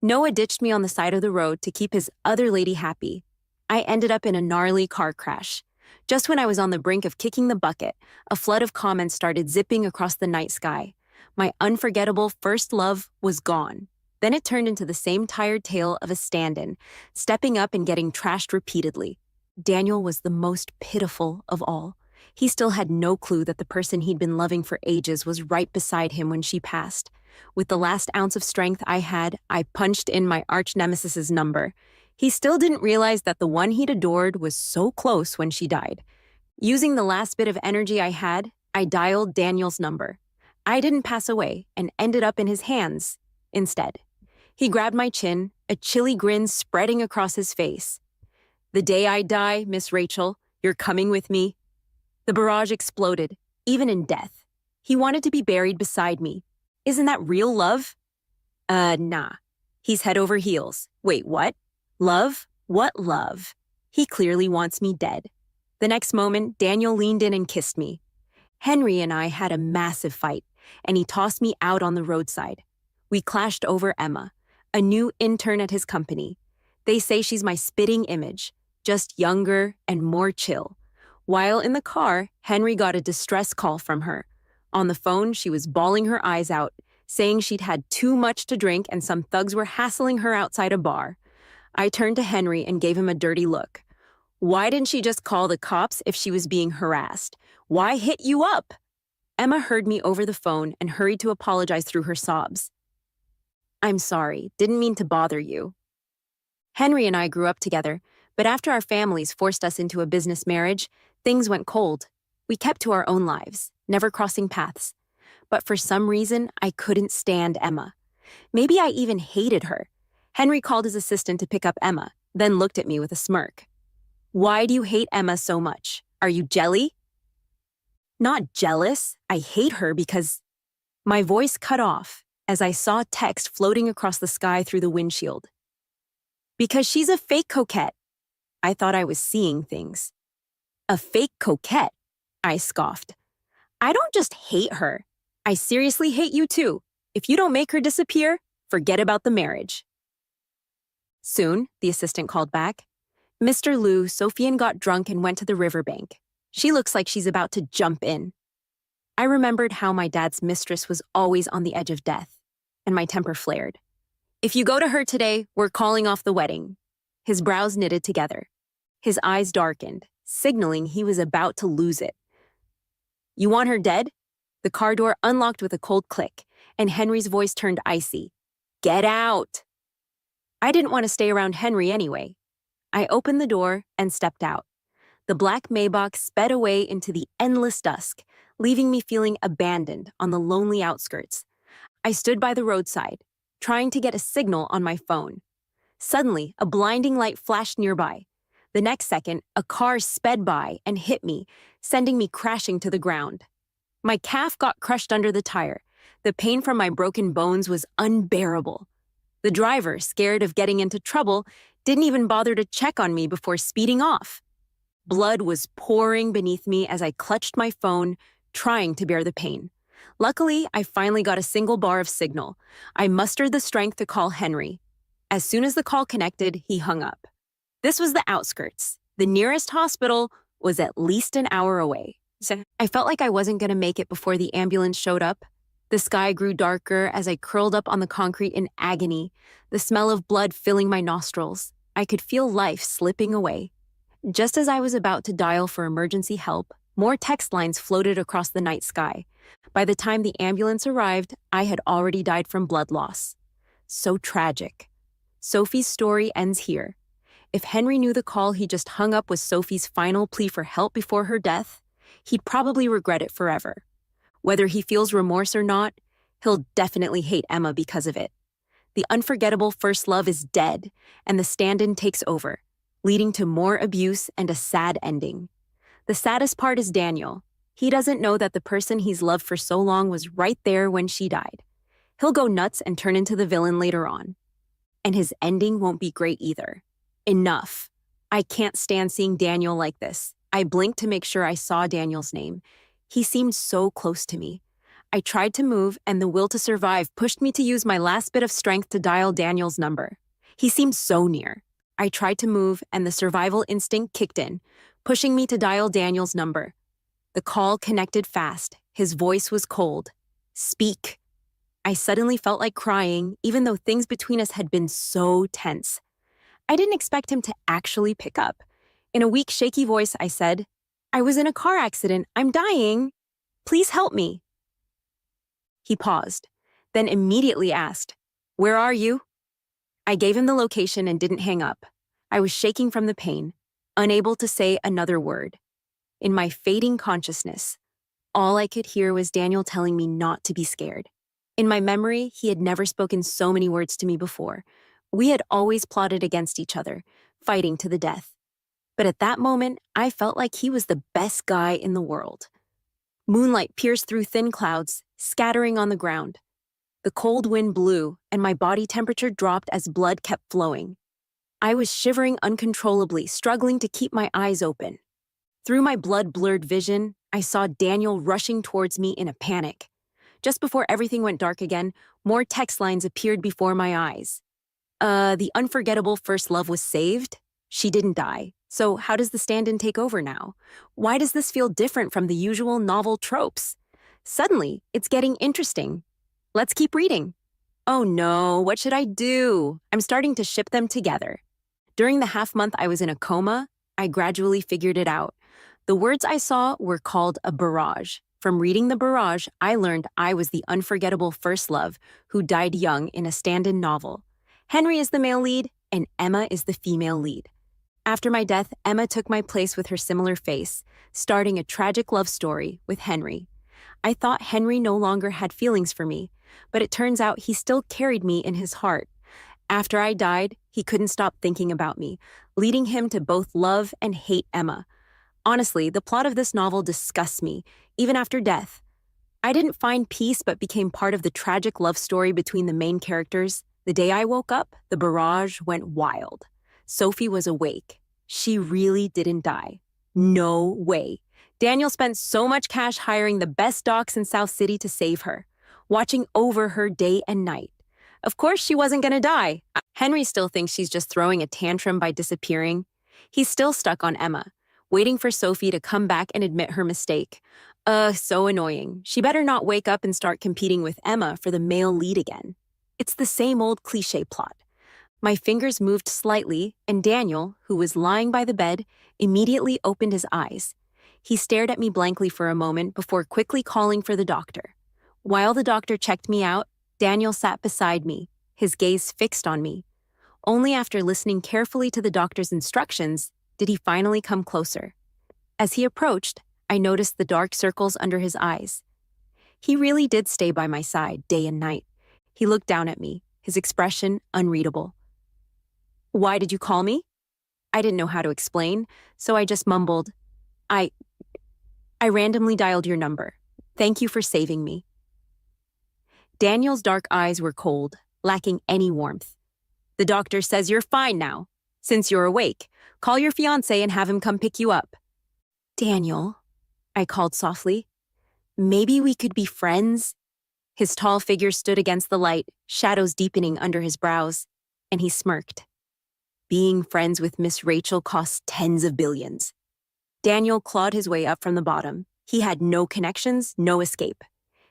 Noah ditched me on the side of the road to keep his other lady happy. I ended up in a gnarly car crash. Just when I was on the brink of kicking the bucket, a flood of comments started zipping across the night sky. My unforgettable first love was gone. Then it turned into the same tired tale of a stand-in, stepping up and getting trashed repeatedly. Daniel was the most pitiful of all. He still had no clue that the person he'd been loving for ages was right beside him when she passed. With the last ounce of strength I had, I punched in my arch-nemesis's number. He still didn't realize that the one he'd adored was so close when she died. Using the last bit of energy I had, I dialed Daniel's number. I didn't pass away and ended up in his hands instead. He grabbed my chin, a chilly grin spreading across his face. "The day I die, Miss Rachel, you're coming with me." The barrage exploded, even in death. He wanted to be buried beside me. Isn't that real love? Nah. He's head over heels. Wait, what? Love? What love? He clearly wants me dead. The next moment, Daniel leaned in and kissed me. Henry and I had a massive fight, and he tossed me out on the roadside. We clashed over Emma, a new intern at his company. They say she's my spitting image, just younger and more chill. While in the car, Henry got a distress call from her. On the phone, she was bawling her eyes out, saying she'd had too much to drink and some thugs were hassling her outside a bar. I turned to Henry and gave him a dirty look. Why didn't she just call the cops if she was being harassed? Why hit you up? Emma heard me over the phone and hurried to apologize through her sobs. "I'm sorry, didn't mean to bother you." Henry and I grew up together, but after our families forced us into a business marriage, things went cold. We kept to our own lives, never crossing paths. But for some reason, I couldn't stand Emma. Maybe I even hated her. Henry called his assistant to pick up Emma, then looked at me with a smirk. "Why do you hate Emma so much? Are you jelly?" "Not jealous. I hate her because—" My voice cut off as I saw text floating across the sky through the windshield. "Because she's a fake coquette." I thought I was seeing things. "A fake coquette?" I scoffed. "I don't just hate her. I seriously hate you too. If you don't make her disappear, forget about the marriage." Soon, the assistant called back. "Mr. Liu, Sofian got drunk and went to the riverbank. She looks like she's about to jump in." I remembered how my dad's mistress was always on the edge of death, and my temper flared. "If you go to her today, we're calling off the wedding." His brows knitted together. His eyes darkened, signaling he was about to lose it. "You want her dead?" The car door unlocked with a cold click, and Henry's voice turned icy. "Get out!" I didn't want to stay around Henry anyway. I opened the door and stepped out. The black Maybach sped away into the endless dusk, leaving me feeling abandoned on the lonely outskirts. I stood by the roadside, trying to get a signal on my phone. Suddenly, a blinding light flashed nearby. The next second, a car sped by and hit me, sending me crashing to the ground. My calf got crushed under the tire. The pain from my broken bones was unbearable. The driver, scared of getting into trouble, didn't even bother to check on me before speeding off. Blood was pouring beneath me as I clutched my phone, trying to bear the pain. Luckily, I finally got a single bar of signal. I mustered the strength to call Henry. As soon as the call connected, he hung up. This was the outskirts. The nearest hospital was at least an hour away. I felt like I wasn't going to make it before the ambulance showed up. The sky grew darker as I curled up on the concrete in agony, the smell of blood filling my nostrils. I could feel life slipping away. Just as I was about to dial for emergency help, more text lines floated across the night sky. By the time the ambulance arrived, I had already died from blood loss. So tragic. Sophie's story ends here. If Henry knew the call he just hung up was Sophie's final plea for help before her death, he'd probably regret it forever. Whether he feels remorse or not, he'll definitely hate Emma because of it. The unforgettable first love is dead, and the stand-in takes over, leading to more abuse and a sad ending. The saddest part is Daniel. He doesn't know that the person he's loved for so long was right there when she died. He'll go nuts and turn into the villain later on. And his ending won't be great either. Enough. I can't stand seeing Daniel like this. I blinked to make sure I saw Daniel's name. He seemed so close to me. I tried to move, and the will to survive pushed me to use my last bit of strength to dial Daniel's number. He seemed so near. I tried to move, and the survival instinct kicked in, pushing me to dial Daniel's number. The call connected fast. His voice was cold. Speak. I suddenly felt like crying, even though things between us had been so tense. I didn't expect him to actually pick up. In a weak, shaky voice, I said, "I was in a car accident. I'm dying. Please help me." He paused, then immediately asked, "Where are you?" I gave him the location and didn't hang up. I was shaking from the pain, unable to say another word. In my fading consciousness, all I could hear was Daniel telling me not to be scared. In my memory, he had never spoken so many words to me before. We had always plotted against each other, fighting to the death. But at that moment, I felt like he was the best guy in the world. Moonlight pierced through thin clouds, scattering on the ground. The cold wind blew, and my body temperature dropped as blood kept flowing. I was shivering uncontrollably, struggling to keep my eyes open. Through my blood-blurred vision, I saw Daniel rushing towards me in a panic. Just before everything went dark again, more text lines appeared before my eyes. The unforgettable first love was saved? She didn't die. So how does the stand-in take over now? Why does this feel different from the usual novel tropes? Suddenly, it's getting interesting. Let's keep reading. Oh no, what should I do? I'm starting to ship them together. During the half-month I was in a coma, I gradually figured it out. The words I saw were called a barrage. From reading The Barrage, I learned I was the unforgettable first love who died young in a stand-in novel. Henry is the male lead, and Emma is the female lead. After my death, Emma took my place with her similar face, starting a tragic love story with Henry. I thought Henry no longer had feelings for me, but it turns out he still carried me in his heart. After I died, he couldn't stop thinking about me, leading him to both love and hate Emma. Honestly, the plot of this novel disgusts me, even after death. I didn't find peace but became part of the tragic love story between the main characters. The day I woke up, the barrage went wild. Sophie was awake. She really didn't die. No way. Daniel spent so much cash hiring the best docs in South City to save her, watching over her day and night. Of course she wasn't gonna die. Henry still thinks she's just throwing a tantrum by disappearing. He's still stuck on Emma, waiting for Sophie to come back and admit her mistake. So annoying. She better not wake up and start competing with Emma for the male lead again. It's the same old cliché plot. My fingers moved slightly, and Daniel, who was lying by the bed, immediately opened his eyes. He stared at me blankly for a moment before quickly calling for the doctor. While the doctor checked me out, Daniel sat beside me, his gaze fixed on me. Only after listening carefully to the doctor's instructions did he finally come closer. As he approached, I noticed the dark circles under his eyes. He really did stay by my side day and night. He looked down at me, his expression unreadable. "Why did you call me?" I didn't know how to explain, so I just mumbled, I randomly dialed your number. Thank you for saving me." Daniel's dark eyes were cold, lacking any warmth. "The doctor says you're fine now. Since you're awake, call your fiancé and have him come pick you up." "Daniel," I called softly, "maybe we could be friends?" His tall figure stood against the light, shadows deepening under his brows, and he smirked. "Being friends with Miss Rachel costs tens of billions." Daniel clawed his way up from the bottom. He had no connections, no escape.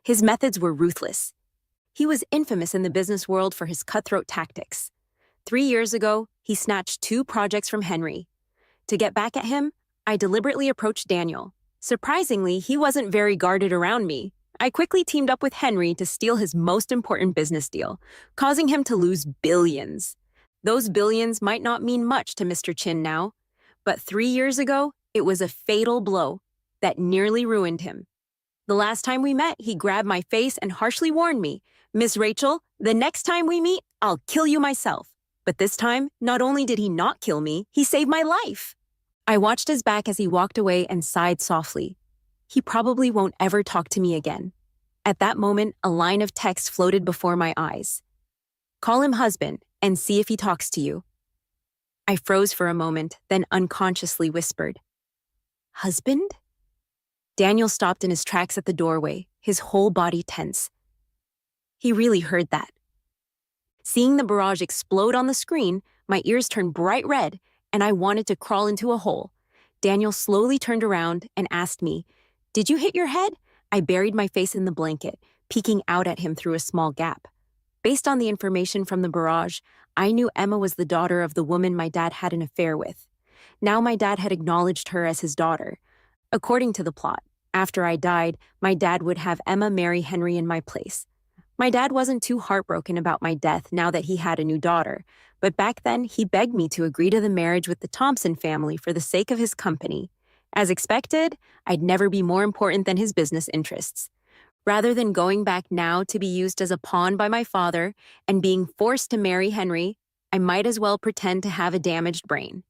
His methods were ruthless. He was infamous in the business world for his cutthroat tactics. 3 years ago, he snatched 2 projects from Henry. To get back at him, I deliberately approached Daniel. Surprisingly, he wasn't very guarded around me. I quickly teamed up with Henry to steal his most important business deal, causing him to lose billions. Those billions might not mean much to Mr. Chin now, but 3 years ago, it was a fatal blow that nearly ruined him. The last time we met, he grabbed my face and harshly warned me, "Miss Rachel, the next time we meet, I'll kill you myself." But this time, not only did he not kill me, he saved my life. I watched his back as he walked away and sighed softly. He probably won't ever talk to me again. At that moment, a line of text floated before my eyes. "Call him husband and see if he talks to you." I froze for a moment, then unconsciously whispered, "Husband?" Daniel stopped in his tracks at the doorway, his whole body tense. He really heard that. Seeing the barrage explode on the screen, my ears turned bright red, and I wanted to crawl into a hole. Daniel slowly turned around and asked me, "Did you hit your head?" I buried my face in the blanket, peeking out at him through a small gap. Based on the information from the barrage, I knew Emma was the daughter of the woman my dad had an affair with. Now my dad had acknowledged her as his daughter. According to the plot, after I died, my dad would have Emma marry Henry in my place. My dad wasn't too heartbroken about my death now that he had a new daughter, but back then he begged me to agree to the marriage with the Thompson family for the sake of his company. As expected, I'd never be more important than his business interests. Rather than going back now to be used as a pawn by my father and being forced to marry Henry, I might as well pretend to have a damaged brain.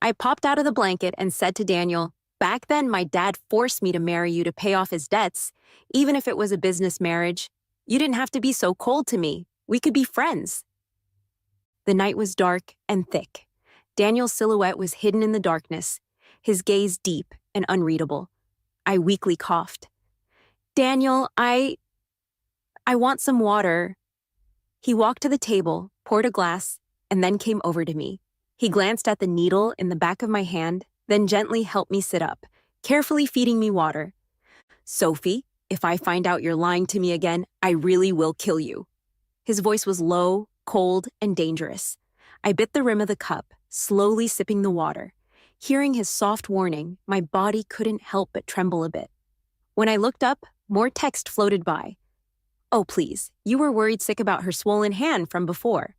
I popped out of the blanket and said to Daniel, "Back then my dad forced me to marry you to pay off his debts, even if it was a business marriage. You didn't have to be so cold to me. We could be friends." The night was dark and thick. Daniel's silhouette was hidden in the darkness, his gaze deep and unreadable. I weakly coughed. "Daniel, I want some water." He walked to the table, poured a glass, and then came over to me. He glanced at the needle in the back of my hand, then gently helped me sit up, carefully feeding me water. "Sophie, if I find out you're lying to me again, I really will kill you." His voice was low, cold, and dangerous. I bit the rim of the cup, slowly sipping the water. Hearing his soft warning, my body couldn't help but tremble a bit. When I looked up, more text floated by. "Oh, please, you were worried sick about her swollen hand from before.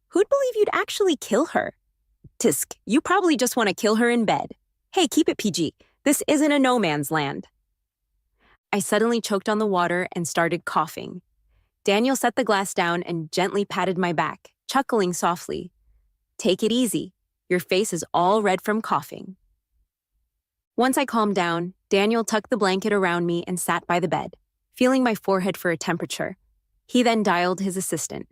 Who'd believe you'd actually kill her? Tisk, you probably just want to kill her in bed. Hey, keep it PG. This isn't a no man's land." I suddenly choked on the water and started coughing. Daniel set the glass down and gently patted my back, chuckling softly. "Take it easy. Your face is all red from coughing." Once I calmed down, Daniel tucked the blanket around me and sat by the bed, feeling my forehead for a temperature. He then dialed his assistant.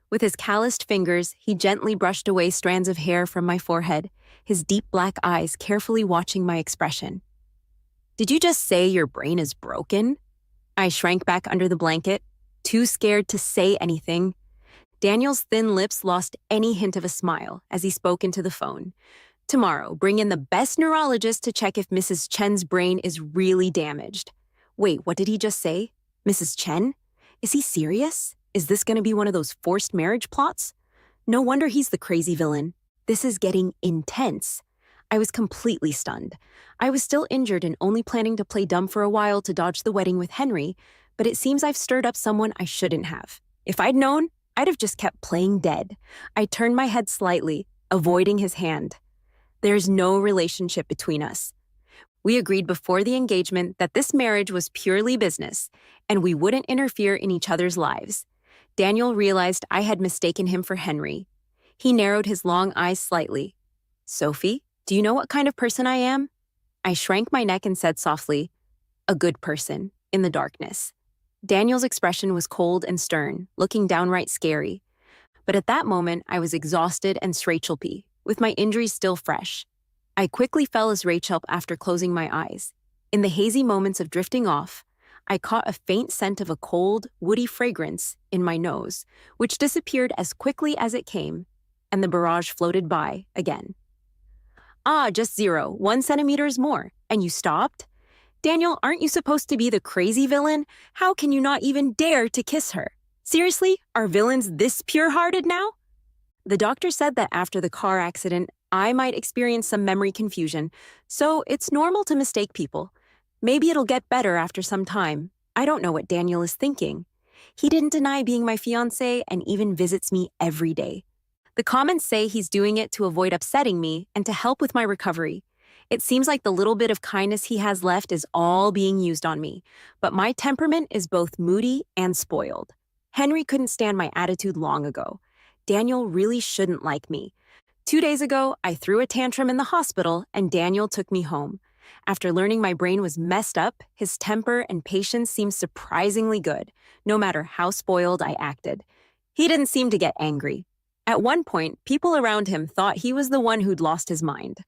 With his calloused fingers, he gently brushed away strands of hair from my forehead, his deep black eyes carefully watching my expression. "Did you just say your brain is broken?" I shrank back under the blanket, too scared to say anything. Daniel's thin lips lost any hint of a smile as he spoke into the phone. "Tomorrow, bring in the best neurologist to check if Mrs. Chen's brain is really damaged." Wait, what did he just say? Mrs. Chen? Is he serious? Is this going to be one of those forced marriage plots? No wonder he's the crazy villain. This is getting intense. I was completely stunned. I was still injured and only planning to play dumb for a while to dodge the wedding with Henry, but it seems I've stirred up someone I shouldn't have. If I'd known, I'd have just kept playing dead. I turned my head slightly, avoiding his hand. There's no relationship between us. We agreed before the engagement that this marriage was purely business, and we wouldn't interfere in each other's lives. Daniel realized I had mistaken him for Henry. He narrowed his long eyes slightly. "Sophie, do you know what kind of person I am?" I shrank my neck and said softly, "A good person," in the darkness. Daniel's expression was cold and stern, looking downright scary. But at that moment, I was exhausted and Rachel-y, with my injuries still fresh. I quickly fell as Rachel after closing my eyes. In the hazy moments of drifting off, I caught a faint scent of a cold, woody fragrance in my nose, which disappeared as quickly as it came, and the barrage floated by again. "Ah, just 0, 1 centimeters more, and you stopped? Daniel, aren't you supposed to be the crazy villain? How can you not even dare to kiss her? Seriously, are villains this pure-hearted now?" The doctor said that after the car accident, I might experience some memory confusion, so it's normal to mistake people. Maybe it'll get better after some time. I don't know what Daniel is thinking. He didn't deny being my fiancé and even visits me every day. The comments say he's doing it to avoid upsetting me and to help with my recovery. It seems like the little bit of kindness he has left is all being used on me, but my temperament is both moody and spoiled. Henry couldn't stand my attitude long ago. Daniel really shouldn't like me. 2 days ago, I threw a tantrum in the hospital and Daniel took me home. After learning my brain was messed up, his temper and patience seemed surprisingly good, no matter how spoiled I acted. He didn't seem to get angry. At one point, people around him thought he was the one who'd lost his mind.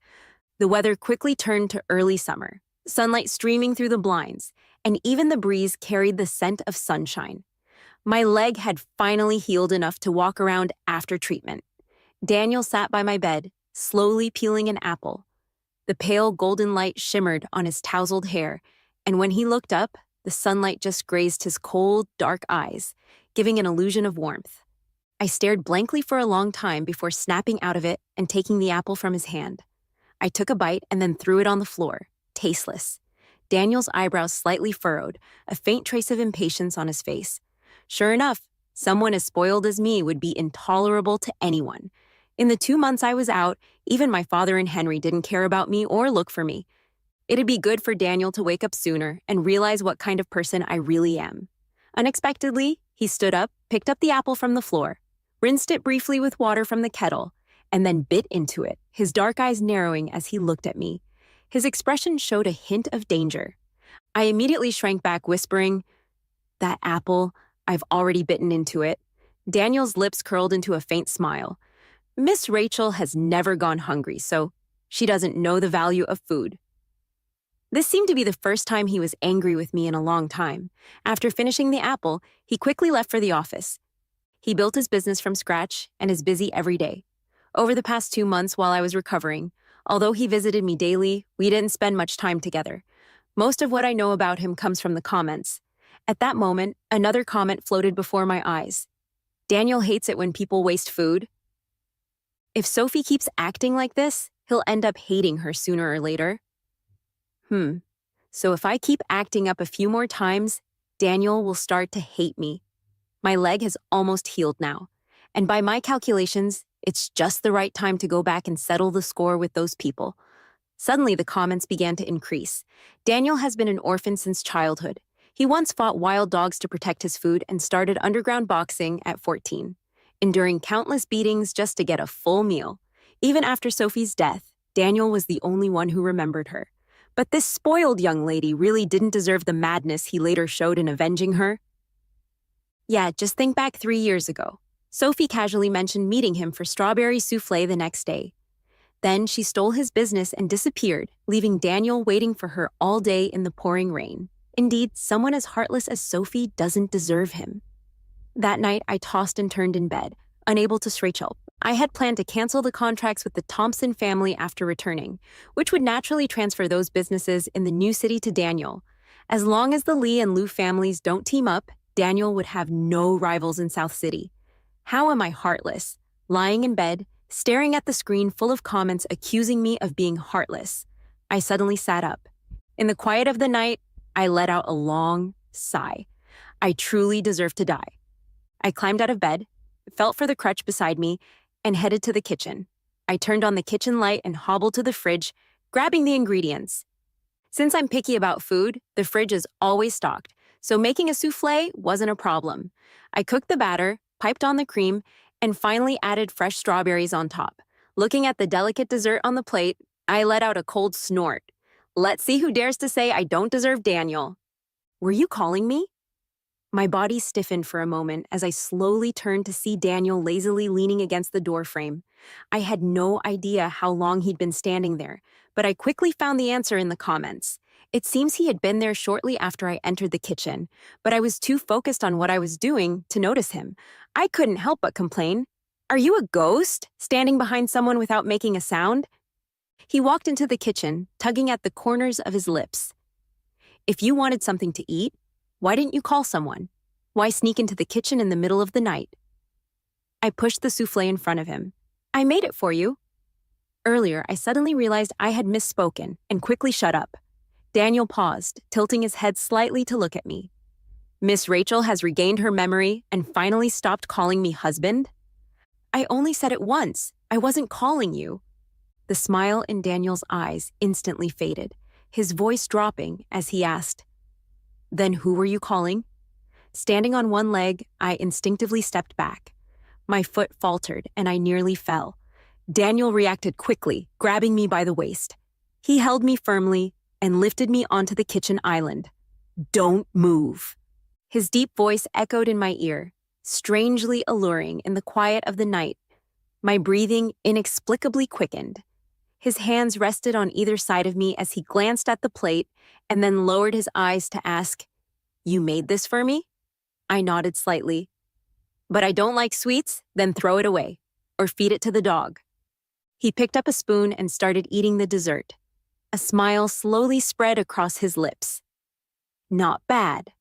The weather quickly turned to early summer, sunlight streaming through the blinds, and even the breeze carried the scent of sunshine. My leg had finally healed enough to walk around after treatment. Daniel sat by my bed, slowly peeling an apple. The pale golden light shimmered on his tousled hair, and when he looked up, the sunlight just grazed his cold, dark eyes, giving an illusion of warmth. I stared blankly for a long time before snapping out of it and taking the apple from his hand. I took a bite and then threw it on the floor, tasteless. Daniel's eyebrows slightly furrowed, a faint trace of impatience on his face. Sure enough, someone as spoiled as me would be intolerable to anyone. In the 2 months I was out, even my father and Henry didn't care about me or look for me. It'd be good for Daniel to wake up sooner and realize what kind of person I really am. Unexpectedly, he stood up, picked up the apple from the floor, rinsed it briefly with water from the kettle, and then bit into it, his dark eyes narrowing as he looked at me. His expression showed a hint of danger. I immediately shrank back, whispering, "That apple, I've already bitten into it." Daniel's lips curled into a faint smile. Miss Rachel has never gone hungry, so she doesn't know the value of food. This seemed to be the first time he was angry with me in a long time. After finishing the apple, he quickly left for the office. He built his business from scratch and is busy every day. Over the past 2 months while I was recovering, although he visited me daily, we didn't spend much time together. Most of what I know about him comes from the comments. At that moment, another comment floated before my eyes. Daniel hates it when people waste food. If Sophie keeps acting like this, he'll end up hating her sooner or later. So if I keep acting up a few more times, Daniel will start to hate me. My leg has almost healed now, and by my calculations, it's just the right time to go back and settle the score with those people. Suddenly, the comments began to increase. Daniel has been an orphan since childhood. He once fought wild dogs to protect his food and started underground boxing at 14, enduring countless beatings just to get a full meal. Even after Sophie's death, Daniel was the only one who remembered her. But this spoiled young lady really didn't deserve the madness he later showed in avenging her. Yeah, just think back 3 years ago. Sophie casually mentioned meeting him for strawberry souffle the next day. Then she stole his business and disappeared, leaving Daniel waiting for her all day in the pouring rain. Indeed, someone as heartless as Sophie doesn't deserve him. That night, I tossed and turned in bed, unable to stretch help. I had planned to cancel the contracts with the Thompson family after returning, which would naturally transfer those businesses in the new city to Daniel. As long as the Lee and Lou families don't team up, Daniel would have no rivals in South City. How am I heartless? Lying in bed, staring at the screen full of comments accusing me of being heartless. I suddenly sat up. In the quiet of the night, I let out a long sigh. I truly deserve to die. I climbed out of bed, felt for the crutch beside me, and headed to the kitchen. I turned on the kitchen light and hobbled to the fridge, grabbing the ingredients. Since I'm picky about food, the fridge is always stocked, so making a souffle wasn't a problem. I cooked the batter, piped on the cream, and finally added fresh strawberries on top. Looking at the delicate dessert on the plate, I let out a cold snort. Let's see who dares to say I don't deserve Daniel. Were you calling me? My body stiffened for a moment as I slowly turned to see Daniel lazily leaning against the doorframe. I had no idea how long he'd been standing there, but I quickly found the answer in the comments. It seems he had been there shortly after I entered the kitchen, but I was too focused on what I was doing to notice him. I couldn't help but complain. "Are you a ghost, standing behind someone without making a sound?" He walked into the kitchen, tugging at the corners of his lips. "If you wanted something to eat, why didn't you call someone? Why sneak into the kitchen in the middle of the night?" I pushed the souffle in front of him. "I made it for you." Earlier, I suddenly realized I had misspoken and quickly shut up. Daniel paused, tilting his head slightly to look at me. "Miss Rachel has regained her memory and finally stopped calling me husband?" "I only said it once. I wasn't calling you." The smile in Daniel's eyes instantly faded, his voice dropping as he asked, "Then who were you calling?" Standing on one leg, I instinctively stepped back. My foot faltered and I nearly fell. Daniel reacted quickly, grabbing me by the waist. He held me firmly and lifted me onto the kitchen island. "Don't move." His deep voice echoed in my ear, strangely alluring in the quiet of the night. My breathing inexplicably quickened. His hands rested on either side of me as he glanced at the plate and then lowered his eyes to ask, "You made this for me?" I nodded slightly. "But I don't like sweets, then throw it away. Or feed it to the dog." He picked up a spoon and started eating the dessert. A smile slowly spread across his lips. "Not bad."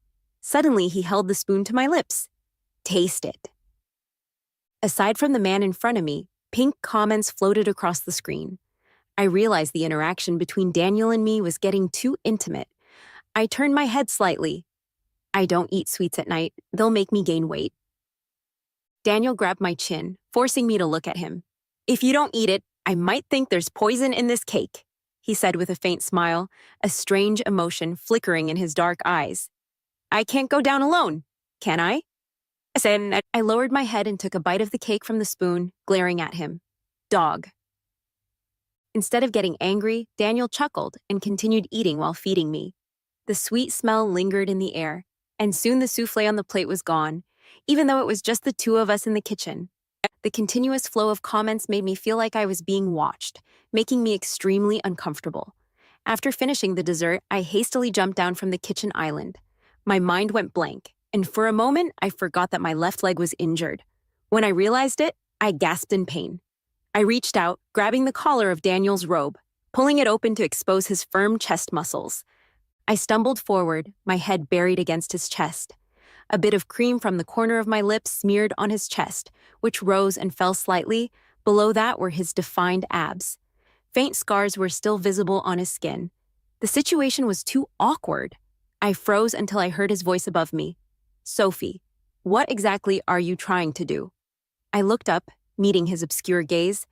Suddenly, he held the spoon to my lips. "Taste it." Aside from the man in front of me, pink comments floated across the screen. I realized the interaction between Daniel and me was getting too intimate. I turned my head slightly. "I don't eat sweets at night. They'll make me gain weight." Daniel grabbed my chin, forcing me to look at him. "If you don't eat it, I might think there's poison in this cake," he said with a faint smile, a strange emotion flickering in his dark eyes. "I can't go down alone, can I?" I lowered my head and took a bite of the cake from the spoon, glaring at him. "Dog." Instead of getting angry, Daniel chuckled and continued eating while feeding me. The sweet smell lingered in the air, and soon the souffle on the plate was gone, even though it was just the two of us in the kitchen. The continuous flow of comments made me feel like I was being watched, making me extremely uncomfortable. After finishing the dessert, I hastily jumped down from the kitchen island. My mind went blank, and for a moment, I forgot that my left leg was injured. When I realized it, I gasped in pain. I reached out, grabbing the collar of Daniel's robe, pulling it open to expose his firm chest muscles. I stumbled forward, my head buried against his chest. A bit of cream from the corner of my lips smeared on his chest, which rose and fell slightly. Below that were his defined abs. Faint scars were still visible on his skin. The situation was too awkward. I froze until I heard his voice above me. "Sophie, what exactly are you trying to do?" I looked up, meeting his obscure gaze,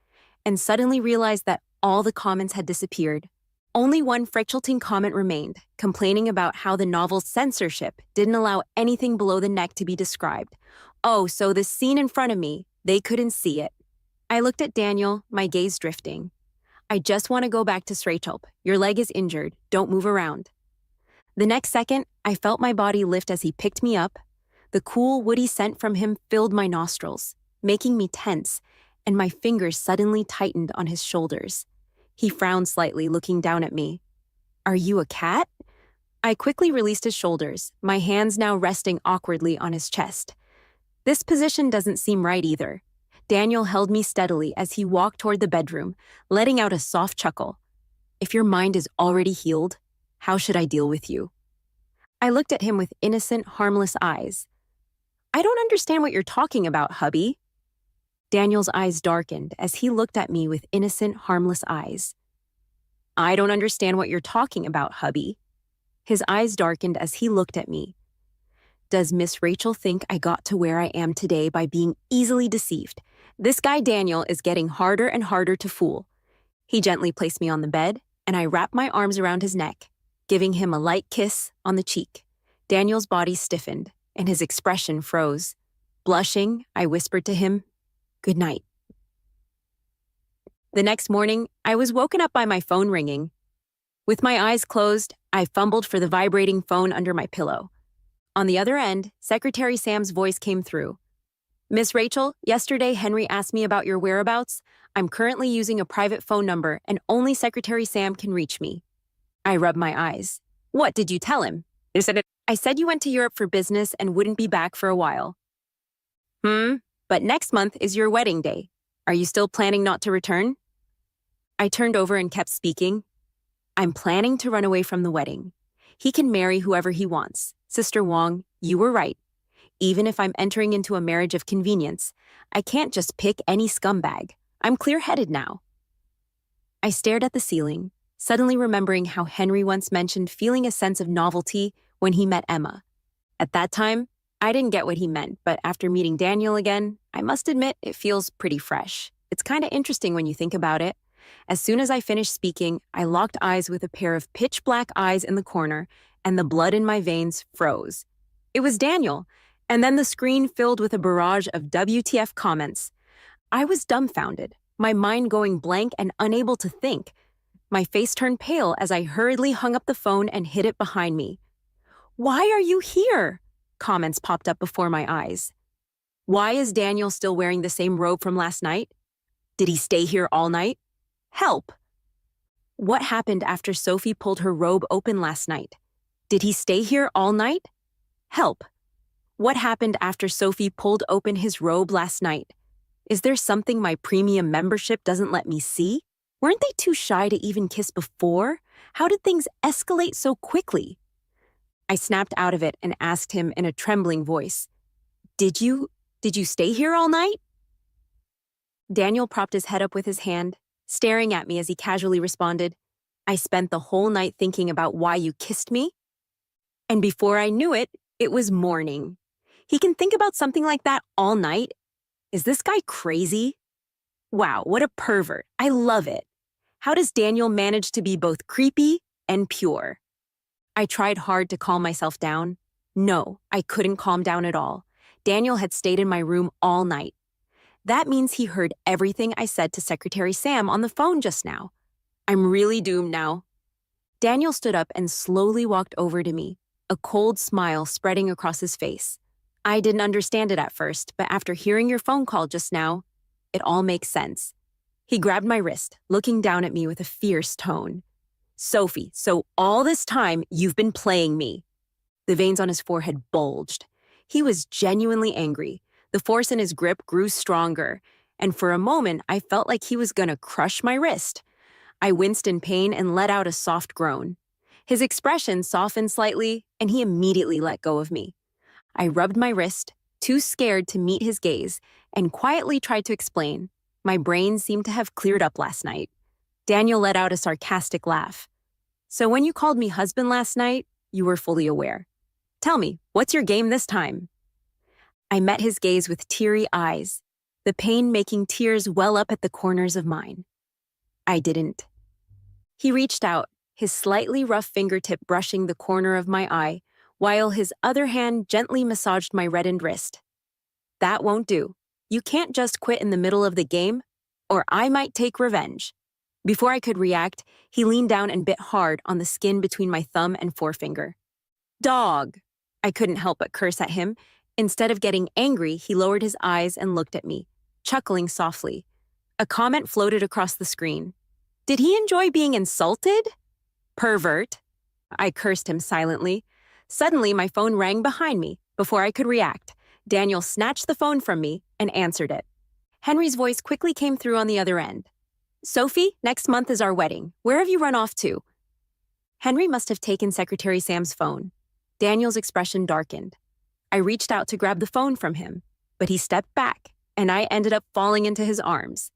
and suddenly realized that all the comments had disappeared. Only one Frechelting comment remained, complaining about how the novel's censorship didn't allow anything below the neck to be described. Oh, so the scene in front of me, they couldn't see it. I looked at Daniel, my gaze drifting. "I just want to go back to Srechulp. Your leg is injured. Don't move around." The next second, I felt my body lift as he picked me up. The cool, woody scent from him filled my nostrils, making me tense, and my fingers suddenly tightened on his shoulders. He frowned slightly, looking down at me. "Are you a cat?" I quickly released his shoulders, my hands now resting awkwardly on his chest. This position doesn't seem right either. Daniel held me steadily as he walked toward the bedroom, letting out a soft chuckle. "If your mind is already healed, how should I deal with you?" I looked at him with innocent, harmless eyes. "I don't understand what you're talking about, hubby." Daniel's eyes darkened as he looked at me with innocent, harmless eyes. "I don't understand what you're talking about, hubby." His eyes darkened as he looked at me. "Does Miss Rachel think I got to where I am today by being easily deceived? This guy Daniel is getting harder and harder to fool." He gently placed me on the bed, and I wrapped my arms around his neck, giving him a light kiss on the cheek. Daniel's body stiffened, and his expression froze. Blushing, I whispered to him, "Good night." The next morning, I was woken up by my phone ringing. With my eyes closed, I fumbled for the vibrating phone under my pillow. On the other end, Secretary Sam's voice came through. "Miss Rachel, yesterday Henry asked me about your whereabouts. I'm currently using a private phone number, and only Secretary Sam can reach me." I rubbed my eyes. "What did you tell him?" "I said you went to Europe for business and wouldn't be back for a while." But next month is your wedding day. Are you still planning not to return?" I turned over and kept speaking. "I'm planning to run away from the wedding. He can marry whoever he wants. Sister Wong, you were right. Even if I'm entering into a marriage of convenience, I can't just pick any scumbag. I'm clear-headed now." I stared at the ceiling, suddenly remembering how Henry once mentioned feeling a sense of novelty when he met Emma. At that time, I didn't get what he meant, but after meeting Daniel again, I must admit it feels pretty fresh. It's kind of interesting when you think about it. As soon as I finished speaking, I locked eyes with a pair of pitch-black eyes in the corner, and the blood in my veins froze. It was Daniel, and then the screen filled with a barrage of WTF comments. I was dumbfounded, my mind going blank and unable to think. My face turned pale as I hurriedly hung up the phone and hid it behind me. "Why are you here?" Comments popped up before my eyes. "Why is Daniel still wearing the same robe from last night? Did he stay here all night? Help! What happened after Sophie pulled her robe open last night? Did he stay here all night? Help. What happened after Sophie pulled open his robe last night? Is there something my premium membership doesn't let me see? Weren't they too shy to even kiss before? How did things escalate so quickly? I snapped out of it and asked him in a trembling voice, Did you stay here all night? Daniel propped his head up with his hand, staring at me as he casually responded, I spent the whole night thinking about why you kissed me. And before I knew it, it was morning. He can think about something like that all night? Is this guy crazy? Wow, what a pervert. I love it. How does Daniel manage to be both creepy and pure? I tried hard to calm myself down. No, I couldn't calm down at all. Daniel had stayed in my room all night. That means he heard everything I said to Secretary Sam on the phone just now. I'm really doomed now. Daniel stood up and slowly walked over to me, a cold smile spreading across his face. I didn't understand it at first, but after hearing your phone call just now, it all makes sense. He grabbed my wrist, looking down at me with a fierce tone. Sophie, so all this time you've been playing me. The veins on his forehead bulged. He was genuinely angry. The force in his grip grew stronger, and for a moment I felt like he was gonna crush my wrist. I winced in pain and let out a soft groan. His expression softened slightly, and he immediately let go of me. I rubbed my wrist, too scared to meet his gaze, and quietly tried to explain. My brain seemed to have cleared up last night. Daniel let out a sarcastic laugh. So when you called me husband last night, you were fully aware. Tell me, what's your game this time? I met his gaze with teary eyes, the pain making tears well up at the corners of mine. I didn't. He reached out, his slightly rough fingertip brushing the corner of my eye, while his other hand gently massaged my reddened wrist. That won't do. You can't just quit in the middle of the game, or I might take revenge. Before I could react, he leaned down and bit hard on the skin between my thumb and forefinger. Dog! I couldn't help but curse at him. Instead of getting angry, he lowered his eyes and looked at me, chuckling softly. A comment floated across the screen. Did he enjoy being insulted? Pervert. I cursed him silently. Suddenly, my phone rang behind me. Before I could react, Daniel snatched the phone from me and answered it. Henry's voice quickly came through on the other end. Sophie, next month is our wedding. Where have you run off to? Henry must have taken Secretary Sam's phone. Daniel's expression darkened. I reached out to grab the phone from him, but he stepped back, and I ended up falling into his arms.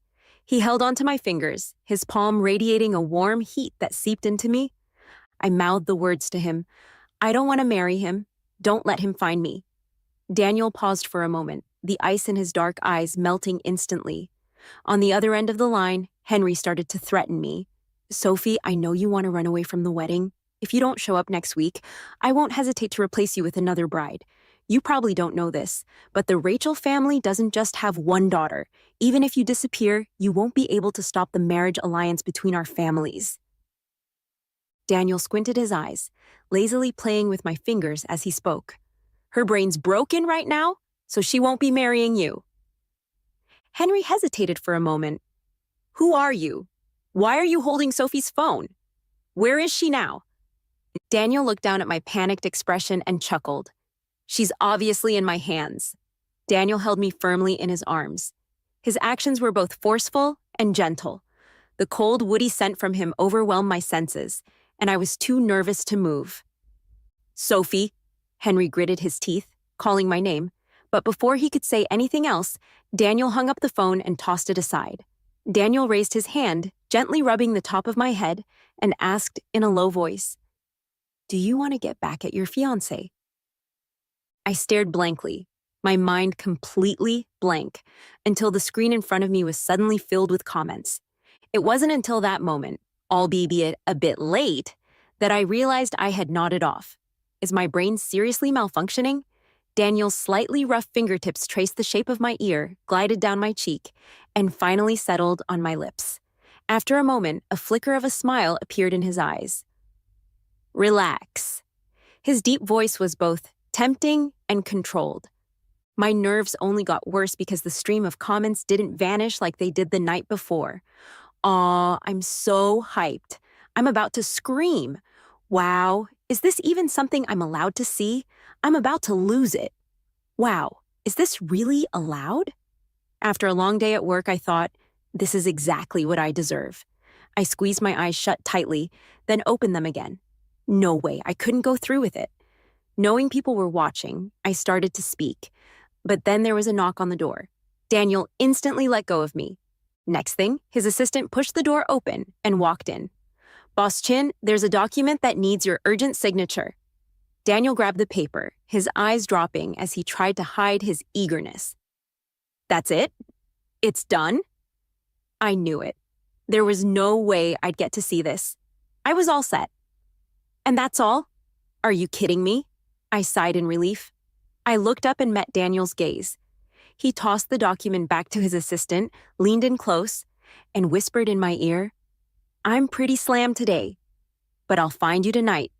He held onto my fingers, his palm radiating a warm heat that seeped into me. I mouthed the words to him. I don't want to marry him. Don't let him find me. Daniel paused for a moment, the ice in his dark eyes melting instantly. On the other end of the line, Henry started to threaten me. Sophie, I know you want to run away from the wedding. If you don't show up next week, I won't hesitate to replace you with another bride. You probably don't know this, but the Rachel family doesn't just have one daughter. Even if you disappear, you won't be able to stop the marriage alliance between our families. Daniel squinted his eyes, lazily playing with my fingers as he spoke. Her brain's broken right now, so she won't be marrying you. Henry hesitated for a moment. Who are you? Why are you holding Sophie's phone? Where is she now? Daniel looked down at my panicked expression and chuckled. She's obviously in my hands. Daniel held me firmly in his arms. His actions were both forceful and gentle. The cold, woody scent from him overwhelmed my senses, and I was too nervous to move. Sophie, Henry gritted his teeth, calling my name, but before he could say anything else, Daniel hung up the phone and tossed it aside. Daniel raised his hand, gently rubbing the top of my head, and asked in a low voice, Do you want to get back at your fiancé? I stared blankly, my mind completely blank, until the screen in front of me was suddenly filled with comments. It wasn't until that moment, albeit a bit late, that I realized I had nodded off. Is my brain seriously malfunctioning? Daniel's slightly rough fingertips traced the shape of my ear, glided down my cheek, and finally settled on my lips. After a moment, a flicker of a smile appeared in his eyes. Relax. His deep voice was both tempting and controlled. My nerves only got worse because the stream of comments didn't vanish like they did the night before. Aw, I'm so hyped. I'm about to scream. Wow, is this even something I'm allowed to see? I'm about to lose it. Wow, is this really allowed? After a long day at work, I thought, this is exactly what I deserve. I squeezed my eyes shut tightly, then opened them again. No way, I couldn't go through with it. Knowing people were watching, I started to speak. But then there was a knock on the door. Daniel instantly let go of me. Next thing, his assistant pushed the door open and walked in. Boss Chin, there's a document that needs your urgent signature. Daniel grabbed the paper, his eyes dropping as he tried to hide his eagerness. That's it? It's done? I knew it. There was no way I'd get to see this. I was all set. And that's all? Are you kidding me? I sighed in relief. I looked up and met Daniel's gaze. He tossed the document back to his assistant, leaned in close, and whispered in my ear, I'm pretty slammed today, but I'll find you tonight,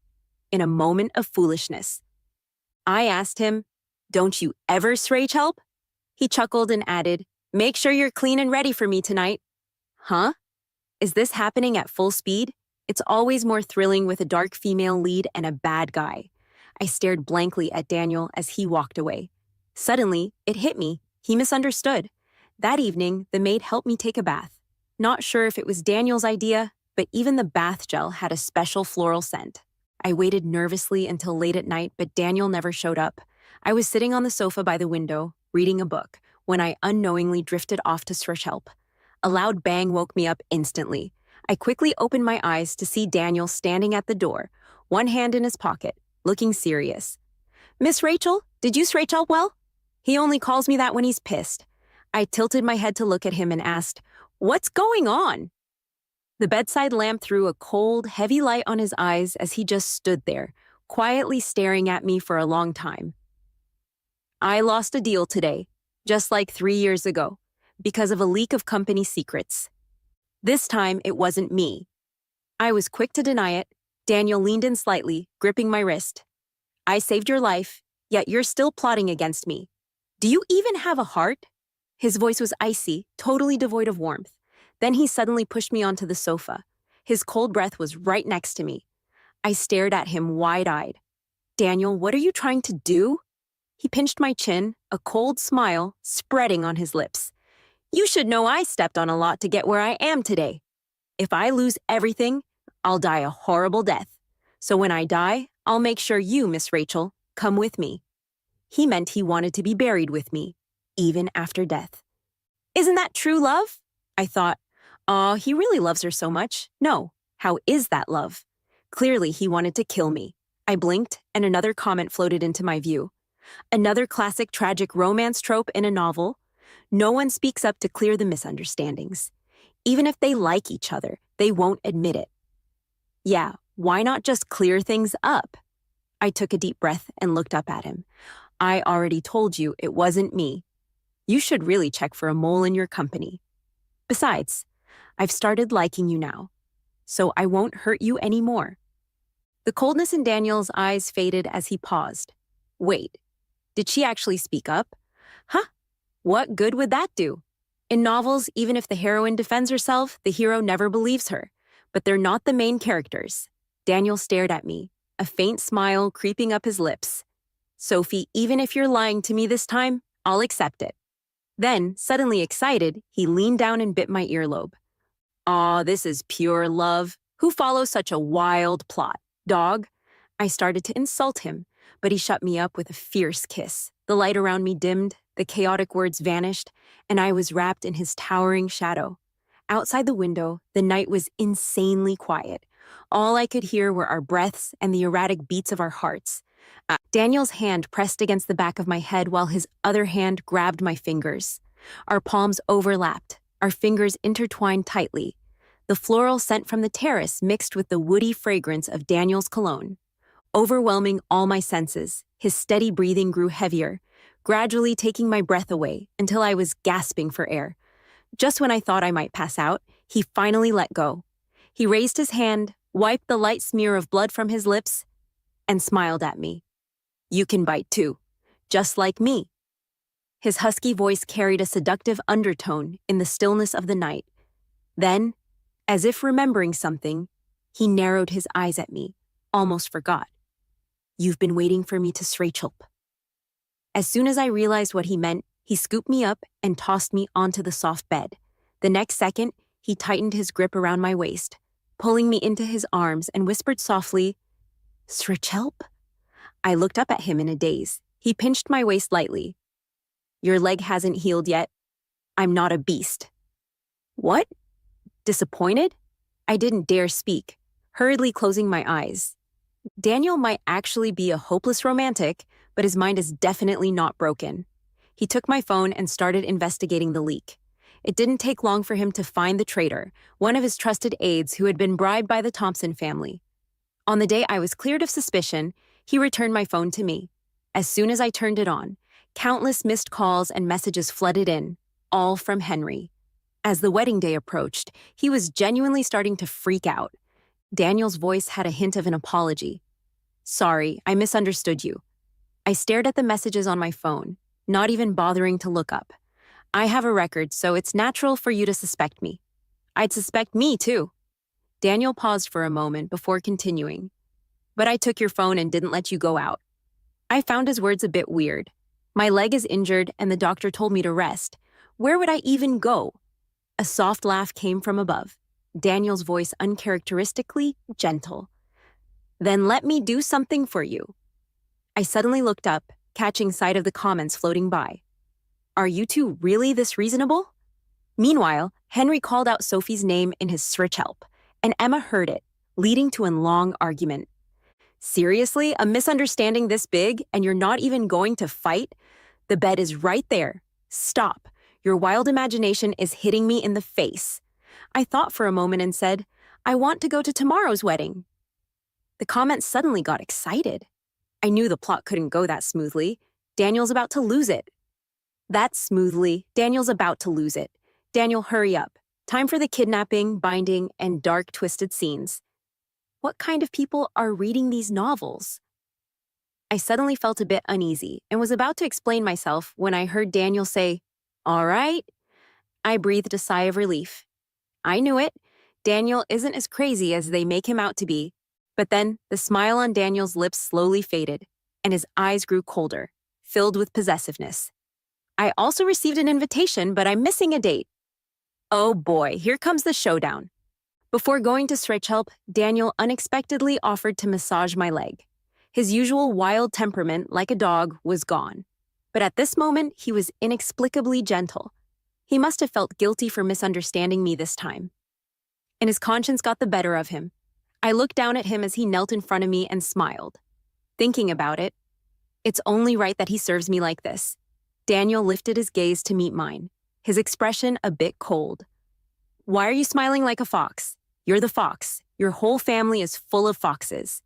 in a moment of foolishness. I asked him, don't you ever Srage help? He chuckled and added, make sure you're clean and ready for me tonight. Huh? Is this happening at full speed? It's always more thrilling with a dark female lead and a bad guy. I stared blankly at Daniel as he walked away. Suddenly, it hit me. He misunderstood. That evening, the maid helped me take a bath. Not sure if it was Daniel's idea, but even the bath gel had a special floral scent. I waited nervously until late at night, but Daniel never showed up. I was sitting on the sofa by the window, reading a book, when I unknowingly drifted off to search help. A loud bang woke me up instantly. I quickly opened my eyes to see Daniel standing at the door, one hand in his pocket, looking serious. Miss Rachel, did you search help well? He only calls me that when he's pissed. I tilted my head to look at him and asked, what's going on? The bedside lamp threw a cold, heavy light on his eyes as he just stood there, quietly staring at me for a long time. I lost a deal today, just like 3 years ago, because of a leak of company secrets. This time, it wasn't me. I was quick to deny it. Daniel leaned in slightly, gripping my wrist. I saved your life, yet you're still plotting against me. Do you even have a heart? His voice was icy, totally devoid of warmth. Then he suddenly pushed me onto the sofa. His cold breath was right next to me. I stared at him wide-eyed. Daniel, what are you trying to do? He pinched my chin, a cold smile spreading on his lips. You should know I stepped on a lot to get where I am today. If I lose everything, I'll die a horrible death. So when I die, I'll make sure you, Miss Rachel, come with me. He meant he wanted to be buried with me, even after death. Isn't that true love? I thought, aw, he really loves her so much. No, how is that love? Clearly, he wanted to kill me. I blinked, and another comment floated into my view. Another classic tragic romance trope in a novel. No one speaks up to clear the misunderstandings. Even if they like each other, they won't admit it. Yeah, why not just clear things up? I took a deep breath and looked up at him. I already told you it wasn't me. You should really check for a mole in your company. Besides, I've started liking you now, so I won't hurt you anymore. The coldness in Daniel's eyes faded as he paused. Wait, did she actually speak up? Huh? What good would that do? In novels, even if the heroine defends herself, the hero never believes her. But they're not the main characters. Daniel stared at me, a faint smile creeping up his lips. Sophie, even if you're lying to me this time, I'll accept it. Then, suddenly excited, he leaned down and bit my earlobe. Aw, this is pure love. Who follows such a wild plot? Dog? I started to insult him, but he shut me up with a fierce kiss. The light around me dimmed, the chaotic words vanished, and I was wrapped in his towering shadow. Outside the window, the night was insanely quiet. All I could hear were our breaths and the erratic beats of our hearts. Daniel's hand pressed against the back of my head while his other hand grabbed my fingers. Our palms overlapped, our fingers intertwined tightly. The floral scent from the terrace mixed with the woody fragrance of Daniel's cologne. Overwhelming all my senses, his steady breathing grew heavier, gradually taking my breath away until I was gasping for air. Just when I thought I might pass out, he finally let go. He raised his hand, wiped the light smear of blood from his lips, and smiled at me. You can bite too, just like me. His husky voice carried a seductive undertone in the stillness of the night. Then, as if remembering something, He narrowed his eyes at me, almost forgot. You've been waiting for me to Srechulp. As soon as I realized what he meant, he scooped me up and tossed me onto the soft bed. The next second, he tightened his grip around my waist, pulling me into his arms and whispered softly, Srechulp? I looked up at him in a daze. He pinched my waist lightly. Your leg hasn't healed yet. I'm not a beast. What? Disappointed? I didn't dare speak, hurriedly closing my eyes. Daniel might actually be a hopeless romantic, but his mind is definitely not broken. He took my phone and started investigating the leak. It didn't take long for him to find the traitor, one of his trusted aides who had been bribed by the Thompson family. On the day I was cleared of suspicion, he returned my phone to me. As soon as I turned it on, countless missed calls and messages flooded in, all from Henry. As the wedding day approached, he was genuinely starting to freak out. Daniel's voice had a hint of an apology. Sorry, I misunderstood you. I stared at the messages on my phone, not even bothering to look up. I have a record, so it's natural for you to suspect me. I'd suspect me, too. Daniel paused for a moment before continuing. But I took your phone and didn't let you go out. I found his words a bit weird. My leg is injured and the doctor told me to rest. Where would I even go? A soft laugh came from above, Daniel's voice uncharacteristically gentle. Then let me do something for you. I suddenly looked up, catching sight of the comments floating by. Are you two really this reasonable? Meanwhile, Henry called out Sophie's name in his Srechulp, and Emma heard it, leading to a long argument. Seriously, a misunderstanding this big and you're not even going to fight? The bed is right there. Stop. Your wild imagination is hitting me in the face. I thought for a moment and said, I want to go to tomorrow's wedding. The comments suddenly got excited. I knew the plot couldn't go that smoothly. Daniel's about to lose it. That smoothly, Daniel's about to lose it. Daniel, hurry up. Time for the kidnapping, binding, and dark, twisted scenes. What kind of people are reading these novels? I suddenly felt a bit uneasy and was about to explain myself when I heard Daniel say, All right. I breathed a sigh of relief. I knew it. Daniel isn't as crazy as they make him out to be. But then the smile on Daniel's lips slowly faded, and his eyes grew colder, filled with possessiveness. I also received an invitation, but I'm missing a date. Oh boy, here comes the showdown. Before going to Srechulp, Daniel unexpectedly offered to massage my leg. His usual wild temperament, like a dog, was gone. But at this moment, he was inexplicably gentle. He must have felt guilty for misunderstanding me this time. And his conscience got the better of him. I looked down at him as he knelt in front of me and smiled. Thinking about it, it's only right that he serves me like this. Daniel lifted his gaze to meet mine, his expression a bit cold. Why are you smiling like a fox? You're the fox. Your whole family is full of foxes.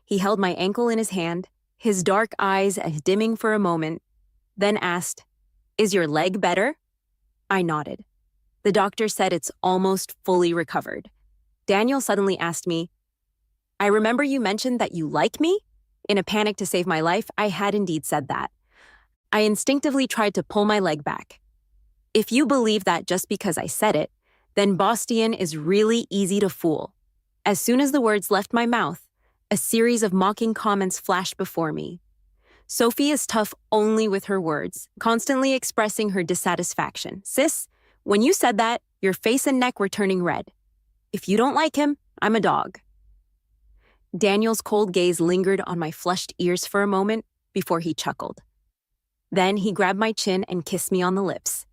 He held my ankle in his hand, his dark eyes dimming for a moment, then asked, Is your leg better? I nodded. The doctor said it's almost fully recovered. Daniel suddenly asked me, I remember you mentioned that you like me? In a panic to save my life, I had indeed said that. I instinctively tried to pull my leg back. If you believe that just because I said it, then Bastian is really easy to fool. As soon as the words left my mouth, a series of mocking comments flashed before me. Sophie is tough only with her words, constantly expressing her dissatisfaction. Sis, when you said that, your face and neck were turning red. If you don't like him, I'm a dog. Daniel's cold gaze lingered on my flushed ears for a moment before he chuckled. Then he grabbed my chin and kissed me on the lips.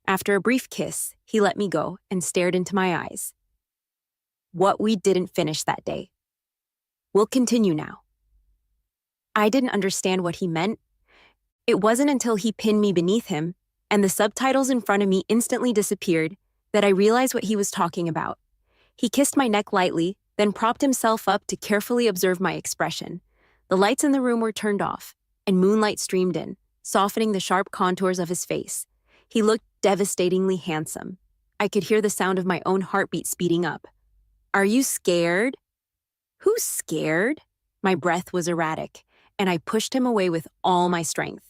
After a brief kiss, he let me go and stared into my eyes. What we didn't finish that day. We'll continue now. I didn't understand what he meant. It wasn't until he pinned me beneath him and the subtitles in front of me instantly disappeared that I realized what he was talking about. He kissed my neck lightly, then propped himself up to carefully observe my expression. The lights in the room were turned off, and moonlight streamed in, softening the sharp contours of his face. He looked devastatingly handsome. I could hear the sound of my own heartbeat speeding up. Are you scared? Who's scared? My breath was erratic, and I pushed him away with all my strength,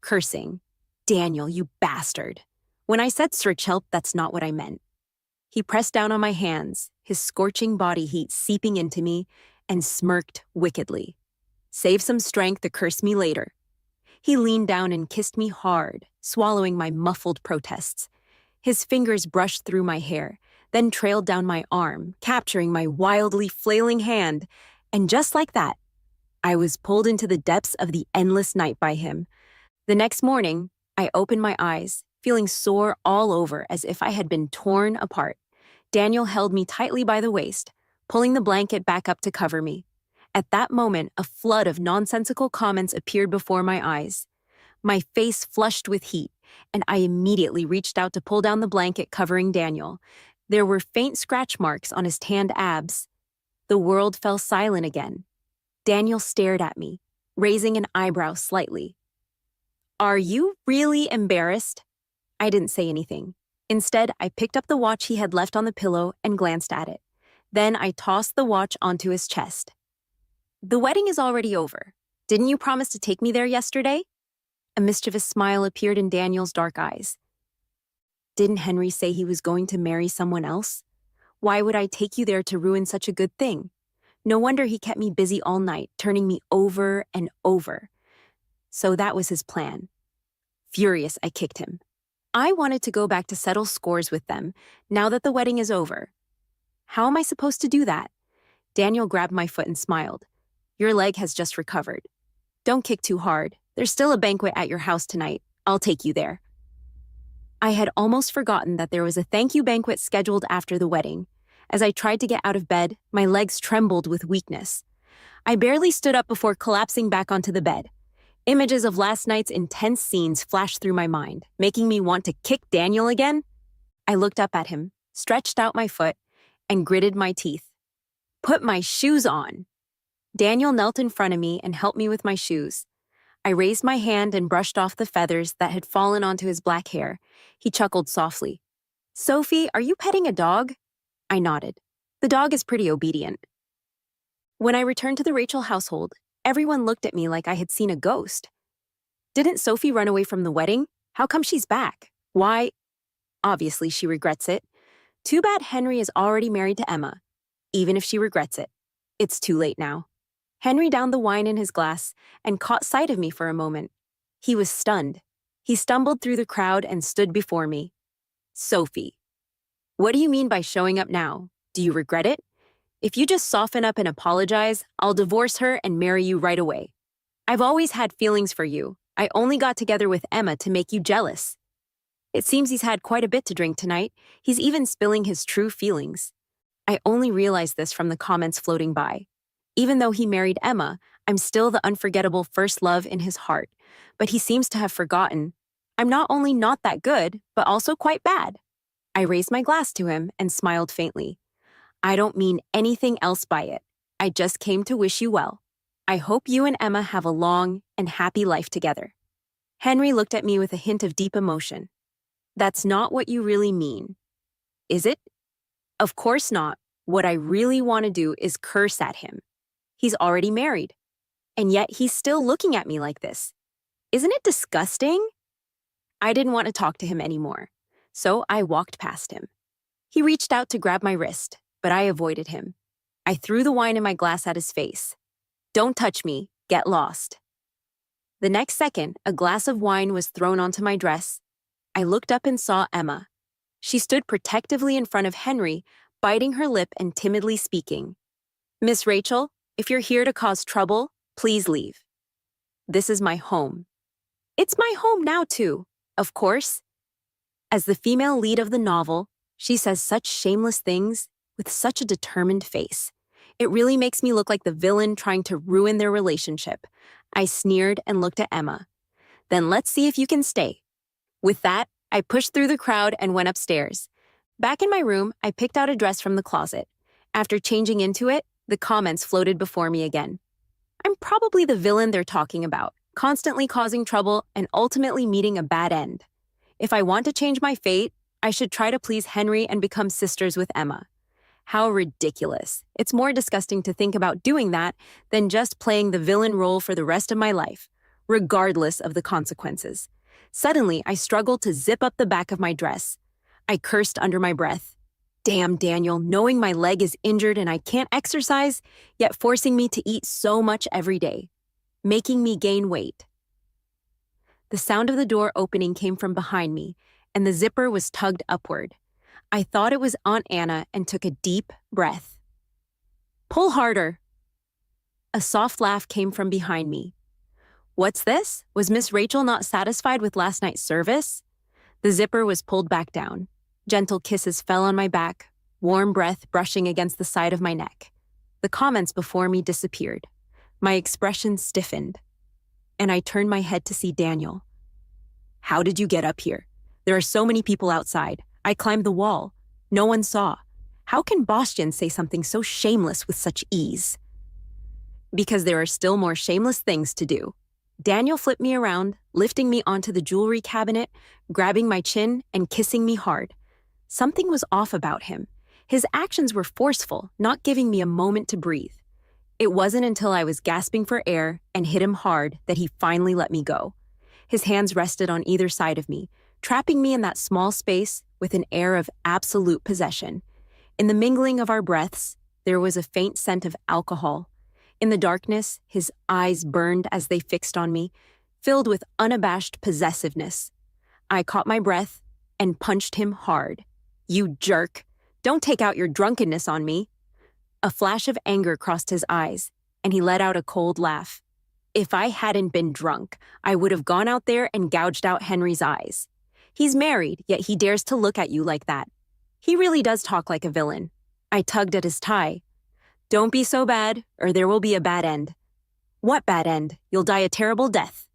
cursing. Daniel, you bastard. When I said Srechulp, that's not what I meant. He pressed down on my hands, his scorching body heat seeping into me, and smirked wickedly. Save some strength to curse me later. He leaned down and kissed me hard, swallowing my muffled protests. His fingers brushed through my hair, then trailed down my arm, capturing my wildly flailing hand, and just like that, I was pulled into the depths of the endless night by him. The next morning, I opened my eyes, feeling sore all over as if I had been torn apart. Daniel held me tightly by the waist, pulling the blanket back up to cover me. At that moment, a flood of nonsensical comments appeared before my eyes. My face flushed with heat, and I immediately reached out to pull down the blanket covering Daniel. There were faint scratch marks on his tanned abs. The world fell silent again. Daniel stared at me, raising an eyebrow slightly. "Are you really embarrassed?" I didn't say anything. Instead, I picked up the watch he had left on the pillow and glanced at it. Then I tossed the watch onto his chest. "The wedding is already over. Didn't you promise to take me there yesterday?" A mischievous smile appeared in Daniel's dark eyes. "Didn't Henry say he was going to marry someone else? Why would I take you there to ruin such a good thing? No wonder he kept me busy all night, turning me over and over." So that was his plan. Furious, I kicked him. I wanted to go back to settle scores with them, now that the wedding is over. How am I supposed to do that? Daniel grabbed my foot and smiled. "Your leg has just recovered. Don't kick too hard. There's still a banquet at your house tonight. I'll take you there." I had almost forgotten that there was a thank you banquet scheduled after the wedding. As I tried to get out of bed, my legs trembled with weakness. I barely stood up before collapsing back onto the bed. Images of last night's intense scenes flashed through my mind, making me want to kick Daniel again. I looked up at him, stretched out my foot, and gritted my teeth. "Put my shoes on." Daniel knelt in front of me and helped me with my shoes. I raised my hand and brushed off the feathers that had fallen onto his black hair. He chuckled softly. "Sophie, are you petting a dog?" I nodded. The dog is pretty obedient. When I returned to the Rachel household, everyone looked at me like I had seen a ghost. Didn't Sophie run away from the wedding? How come she's back? Why? Obviously, she regrets it. Too bad Henry is already married to Emma. Even if she regrets it, it's too late now. Henry downed the wine in his glass and caught sight of me for a moment. He was stunned. He stumbled through the crowd and stood before me. "Sophie, what do you mean by showing up now? Do you regret it? If you just soften up and apologize, I'll divorce her and marry you right away. I've always had feelings for you. I only got together with Emma to make you jealous." It seems he's had quite a bit to drink tonight. He's even spilling his true feelings. I only realized this from the comments floating by. Even though he married Emma, I'm still the unforgettable first love in his heart. But he seems to have forgotten. I'm not only not that good, but also quite bad. I raised my glass to him and smiled faintly. "I don't mean anything else by it. I just came to wish you well. I hope you and Emma have a long and happy life together." Henry looked at me with a hint of deep emotion. "That's not what you really mean, is it?" "Of course not. What I really want to do is curse at him. He's already married. And yet he's still looking at me like this. Isn't it disgusting?" I didn't want to talk to him anymore, so I walked past him. He reached out to grab my wrist, but I avoided him. I threw the wine in my glass at his face. "Don't touch me. Get lost." The next second, a glass of wine was thrown onto my dress. I looked up and saw Emma. She stood protectively in front of Henry, biting her lip and timidly speaking. "Miss Rachel, if you're here to cause trouble, please leave. This is my home." It's my home now, too, of course. As the female lead of the novel, she says such shameless things with such a determined face. It really makes me look like the villain trying to ruin their relationship. I sneered and looked at Emma. "Then let's see if you can stay." With that, I pushed through the crowd and went upstairs. Back in my room, I picked out a dress from the closet. After changing into it, the comments floated before me again. I'm probably the villain they're talking about, constantly causing trouble and ultimately meeting a bad end. If I want to change my fate, I should try to please Henry and become sisters with Emma. How ridiculous. It's more disgusting to think about doing that than just playing the villain role for the rest of my life, regardless of the consequences. Suddenly, I struggled to zip up the back of my dress. I cursed under my breath. Damn, Daniel, knowing my leg is injured and I can't exercise, yet forcing me to eat so much every day, making me gain weight. The sound of the door opening came from behind me, and the zipper was tugged upward. I thought it was Aunt Anna and took a deep breath. Pull harder. A soft laugh came from behind me. What's this? Was Miss Rachel not satisfied with last night's service? The zipper was pulled back down. Gentle kisses fell on my back, warm breath brushing against the side of my neck. The comments before me disappeared. My expression stiffened, and I turned my head to see Daniel. How did you get up here? There are so many people outside. I climbed the wall. No one saw. How can Bastian say something so shameless with such ease? Because there are still more shameless things to do. Daniel flipped me around, lifting me onto the jewelry cabinet, grabbing my chin and kissing me hard. Something was off about him. His actions were forceful, not giving me a moment to breathe. It wasn't until I was gasping for air and hit him hard that he finally let me go. His hands rested on either side of me, trapping me in that small space with an air of absolute possession. In the mingling of our breaths, there was a faint scent of alcohol. In the darkness, his eyes burned as they fixed on me, filled with unabashed possessiveness. I caught my breath and punched him hard. You jerk! Don't take out your drunkenness on me. A flash of anger crossed his eyes, and he let out a cold laugh. If I hadn't been drunk, I would have gone out there and gouged out Henry's eyes. He's married, yet he dares to look at you like that. He really does talk like a villain. I tugged at his tie. Don't be so bad, or there will be a bad end. What bad end? You'll die a terrible death.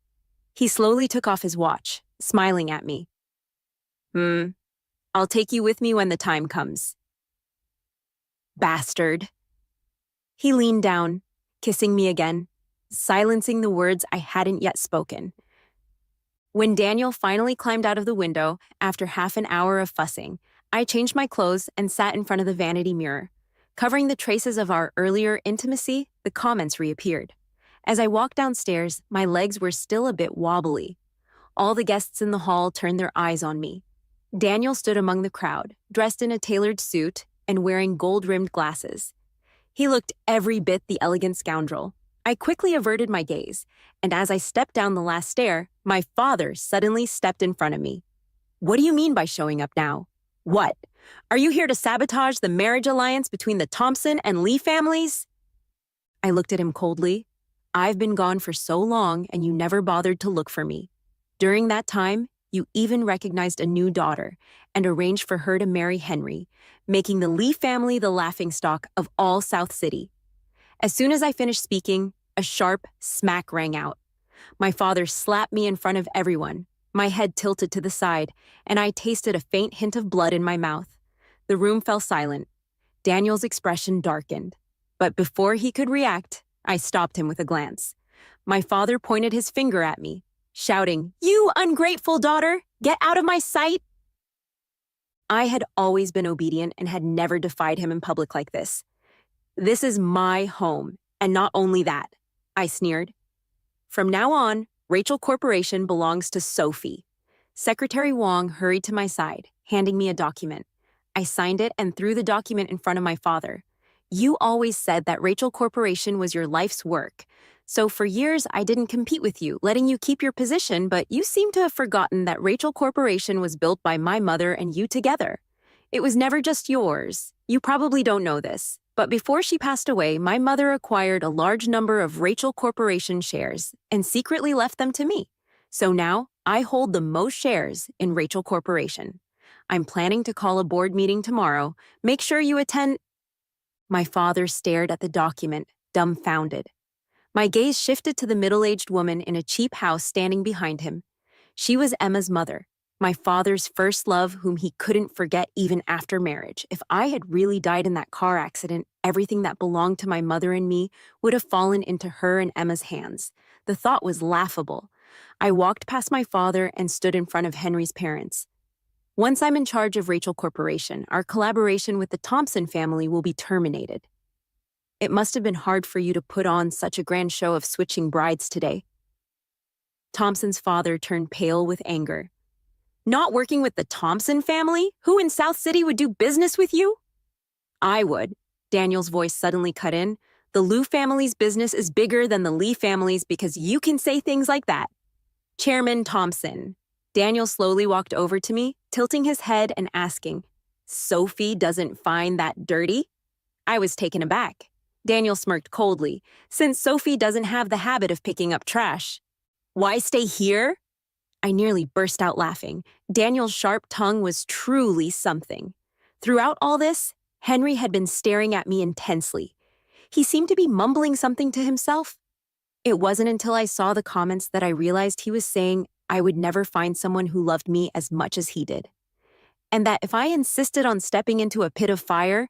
He slowly took off his watch, smiling at me. I'll take you with me when the time comes. Bastard. He leaned down, kissing me again, silencing the words I hadn't yet spoken. When Daniel finally climbed out of the window, after half an hour of fussing, I changed my clothes and sat in front of the vanity mirror. Covering the traces of our earlier intimacy, the comments reappeared. As I walked downstairs, my legs were still a bit wobbly. All the guests in the hall turned their eyes on me. Daniel stood among the crowd, dressed in a tailored suit and wearing gold-rimmed glasses. He looked every bit the elegant scoundrel. I quickly averted my gaze, and as I stepped down the last stair, my father suddenly stepped in front of me. What do you mean by showing up now? What? Are you here to sabotage the marriage alliance between the Thompson and Lee families? I looked at him coldly. I've been gone for so long, and you never bothered to look for me. During that time, you even recognized a new daughter and arranged for her to marry Henry, making the Lee family the laughingstock of all South City. As soon as I finished speaking, a sharp smack rang out. My father slapped me in front of everyone. My head tilted to the side, and I tasted a faint hint of blood in my mouth. The room fell silent. Daniel's expression darkened. But before he could react, I stopped him with a glance. My father pointed his finger at me, shouting, "You ungrateful daughter! Get out of my sight!" I had always been obedient and had never defied him in public like this. This is my home, and not only that, I sneered. From now on, Rachel Corporation belongs to Sophie. Secretary Wong hurried to my side, handing me a document. I signed it and threw the document in front of my father. You always said that Rachel Corporation was your life's work. So for years, I didn't compete with you, letting you keep your position, but you seem to have forgotten that Rachel Corporation was built by my mother and you together. It was never just yours. You probably don't know this, but before she passed away, my mother acquired a large number of Rachel Corporation shares and secretly left them to me. So now, I hold the most shares in Rachel Corporation. I'm planning to call a board meeting tomorrow. Make sure you attend. My father stared at the document, dumbfounded. My gaze shifted to the middle-aged woman in a cheap house standing behind him. She was Emma's mother, my father's first love whom he couldn't forget even after marriage. If I had really died in that car accident, everything that belonged to my mother and me would have fallen into her and Emma's hands. The thought was laughable. I walked past my father and stood in front of Henry's parents. Once I'm in charge of Rachel Corporation, our collaboration with the Thompson family will be terminated. It must have been hard for you to put on such a grand show of switching brides today. Thompson's father turned pale with anger. Not working with the Thompson family? Who in South City would do business with you? I would. Daniel's voice suddenly cut in. The Liu family's business is bigger than the Lee family's because you can say things like that. Chairman Thompson. Daniel slowly walked over to me, tilting his head and asking, Sophie doesn't find that dirty? I was taken aback. Daniel smirked coldly, since Sophie doesn't have the habit of picking up trash. Why stay here? I nearly burst out laughing. Daniel's sharp tongue was truly something. Throughout all this, Henry had been staring at me intensely. He seemed to be mumbling something to himself. It wasn't until I saw the comments that I realized he was saying I would never find someone who loved me as much as he did, and that if I insisted on stepping into a pit of fire,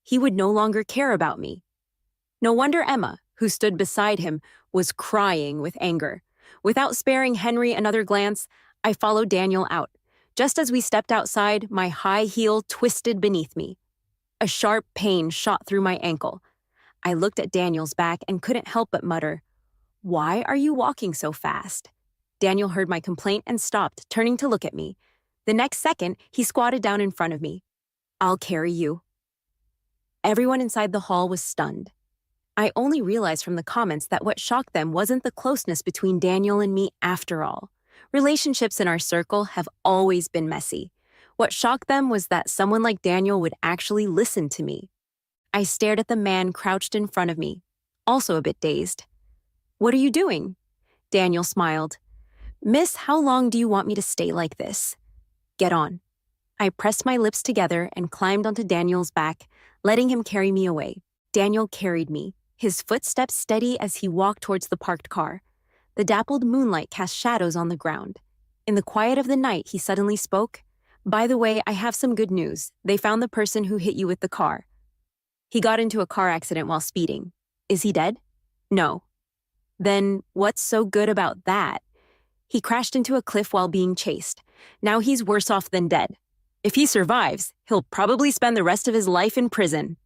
he would no longer care about me. No wonder Emma, who stood beside him, was crying with anger. Without sparing Henry another glance, I followed Daniel out. Just as we stepped outside, my high heel twisted beneath me. A sharp pain shot through my ankle. I looked at Daniel's back and couldn't help but mutter, "Why are you walking so fast?" Daniel heard my complaint and stopped, turning to look at me. The next second, he squatted down in front of me. "I'll carry you." Everyone inside the hall was stunned. I only realized from the comments that what shocked them wasn't the closeness between Daniel and me after all. Relationships in our circle have always been messy. What shocked them was that someone like Daniel would actually listen to me. I stared at the man crouched in front of me, also a bit dazed. "What are you doing?" Daniel smiled. "Miss, how long do you want me to stay like this?" "Get on." I pressed my lips together and climbed onto Daniel's back, letting him carry me away. Daniel carried me, his footsteps steady as he walked towards the parked car. The dappled moonlight cast shadows on the ground. In the quiet of the night, he suddenly spoke. "By the way, I have some good news. They found the person who hit you with the car. He got into a car accident while speeding. Is he dead?" "No." "Then what's so good about that?" "He crashed into a cliff while being chased. Now he's worse off than dead. If he survives, he'll probably spend the rest of his life in prison."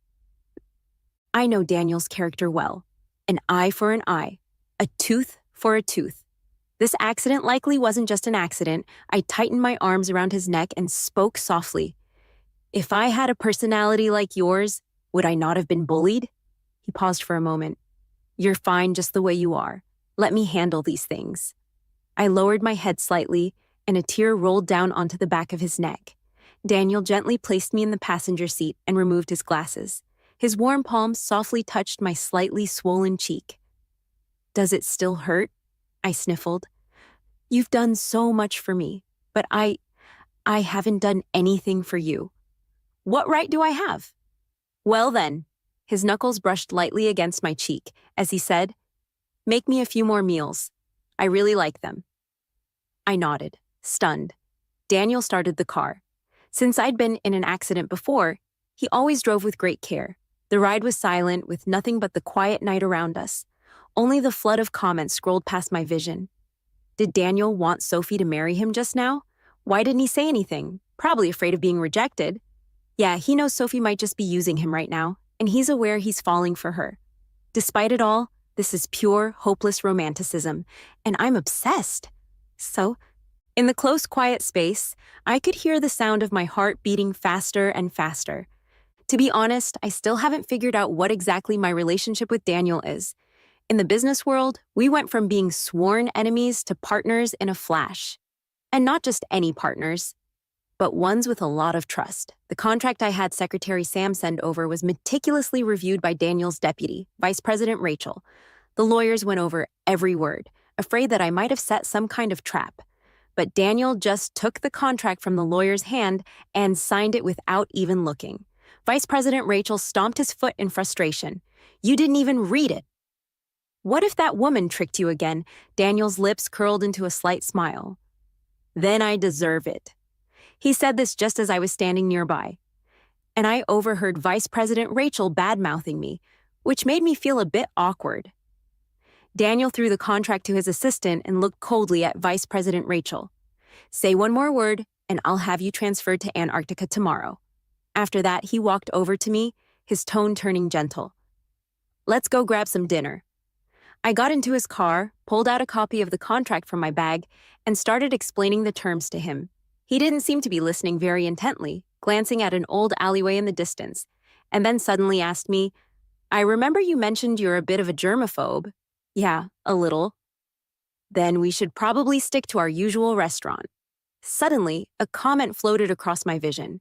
I know Daniel's character well. An eye for an eye, a tooth for a tooth. This accident likely wasn't just an accident. I tightened my arms around his neck and spoke softly. "If I had a personality like yours, would I not have been bullied?" He paused for a moment. "You're fine just the way you are. Let me handle these things." I lowered my head slightly, and a tear rolled down onto the back of his neck. Daniel gently placed me in the passenger seat and removed his glasses. His warm palm softly touched my slightly swollen cheek. "Does it still hurt?" I sniffled. "You've done so much for me, but I haven't done anything for you." "What right do I have?" "Well then." His knuckles brushed lightly against my cheek as he said, "Make me a few more meals. I really like them." I nodded, stunned. Daniel started the car. Since I'd been in an accident before, he always drove with great care. The ride was silent, with nothing but the quiet night around us. Only the flood of comments scrolled past my vision. Did Daniel want Sophie to marry him just now? Why didn't he say anything? Probably afraid of being rejected. Yeah, he knows Sophie might just be using him right now, and he's aware he's falling for her. Despite it all, this is pure, hopeless romanticism, and I'm obsessed. So, in the close, quiet space, I could hear the sound of my heart beating faster and faster. To be honest, I still haven't figured out what exactly my relationship with Daniel is. In the business world, we went from being sworn enemies to partners in a flash. And not just any partners, but ones with a lot of trust. The contract I had Secretary Sam send over was meticulously reviewed by Daniel's deputy, Vice President Rachel. The lawyers went over every word, afraid that I might have set some kind of trap. But Daniel just took the contract from the lawyer's hand and signed it without even looking. Vice President Rachel stomped his foot in frustration. "You didn't even read it." "What if that woman tricked you again?" Daniel's lips curled into a slight smile. "Then I deserve it." He said this just as I was standing nearby. And I overheard Vice President Rachel bad-mouthing me, which made me feel a bit awkward. Daniel threw the contract to his assistant and looked coldly at Vice President Rachel. "Say one more word, and I'll have you transferred to Antarctica tomorrow." After that, he walked over to me, his tone turning gentle. "Let's go grab some dinner." I got into his car, pulled out a copy of the contract from my bag, and started explaining the terms to him. He didn't seem to be listening very intently, glancing at an old alleyway in the distance, and then suddenly asked me, I remember you mentioned you're a bit of a germaphobe. Yeah, a little. Then we should probably stick to our usual restaurant. Suddenly, a comment floated across my vision.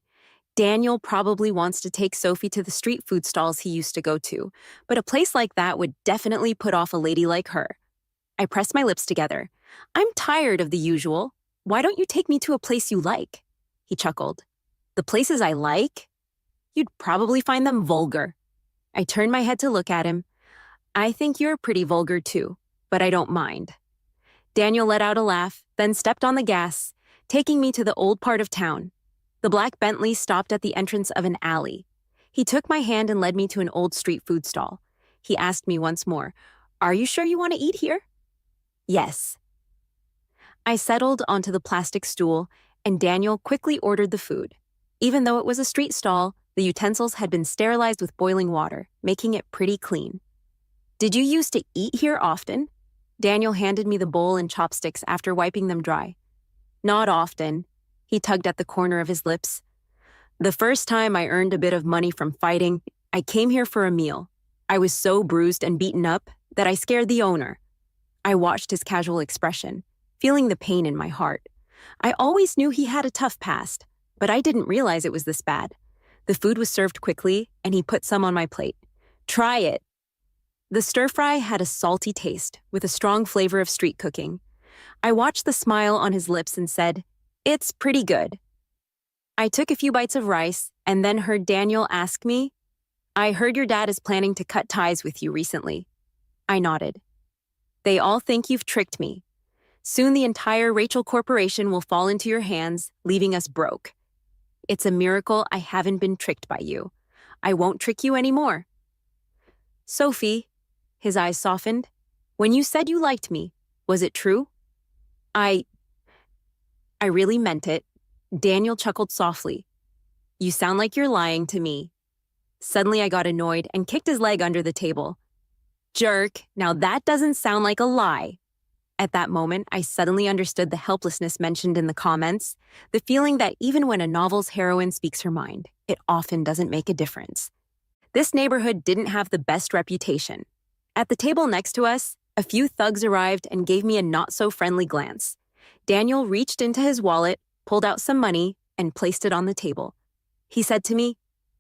Daniel probably wants to take Sophie to the street food stalls he used to go to, but a place like that would definitely put off a lady like her. I pressed my lips together. I'm tired of the usual. Why don't you take me to a place you like? He chuckled. The places I like? You'd probably find them vulgar. I turned my head to look at him. I think you're pretty vulgar too, but I don't mind. Daniel let out a laugh, then stepped on the gas, taking me to the old part of town. The black Bentley stopped at the entrance of an alley. He took my hand and led me to an old street food stall. He asked me once more, Are you sure you want to eat here? Yes. I settled onto the plastic stool, and Daniel quickly ordered the food. Even though it was a street stall, the utensils had been sterilized with boiling water, making it pretty clean. Did you used to eat here often? Daniel handed me the bowl and chopsticks after wiping them dry. Not often. He tugged at the corner of his lips. The first time I earned a bit of money from fighting, I came here for a meal. I was so bruised and beaten up that I scared the owner. I watched his casual expression, feeling the pain in my heart. I always knew he had a tough past, but I didn't realize it was this bad. The food was served quickly, and he put some on my plate. Try it. The stir-fry had a salty taste, with a strong flavor of street cooking. I watched the smile on his lips and said, It's pretty good. I took a few bites of rice and then heard Daniel ask me, I heard your dad is planning to cut ties with you recently. I nodded. They all think you've tricked me. Soon the entire Rachel Corporation will fall into your hands, leaving us broke. It's a miracle I haven't been tricked by you. I won't trick you anymore. Sophie, his eyes softened, when you said you liked me, was it true? I really meant it. Daniel chuckled softly. You sound like you're lying to me. Suddenly I got annoyed and kicked his leg under the table. Jerk, now that doesn't sound like a lie. At that moment, I suddenly understood the helplessness mentioned in the comments, the feeling that even when a novel's heroine speaks her mind, it often doesn't make a difference. This neighborhood didn't have the best reputation. At the table next to us, a few thugs arrived and gave me a not-so-friendly glance. Daniel reached into his wallet, pulled out some money, and placed it on the table. He said to me,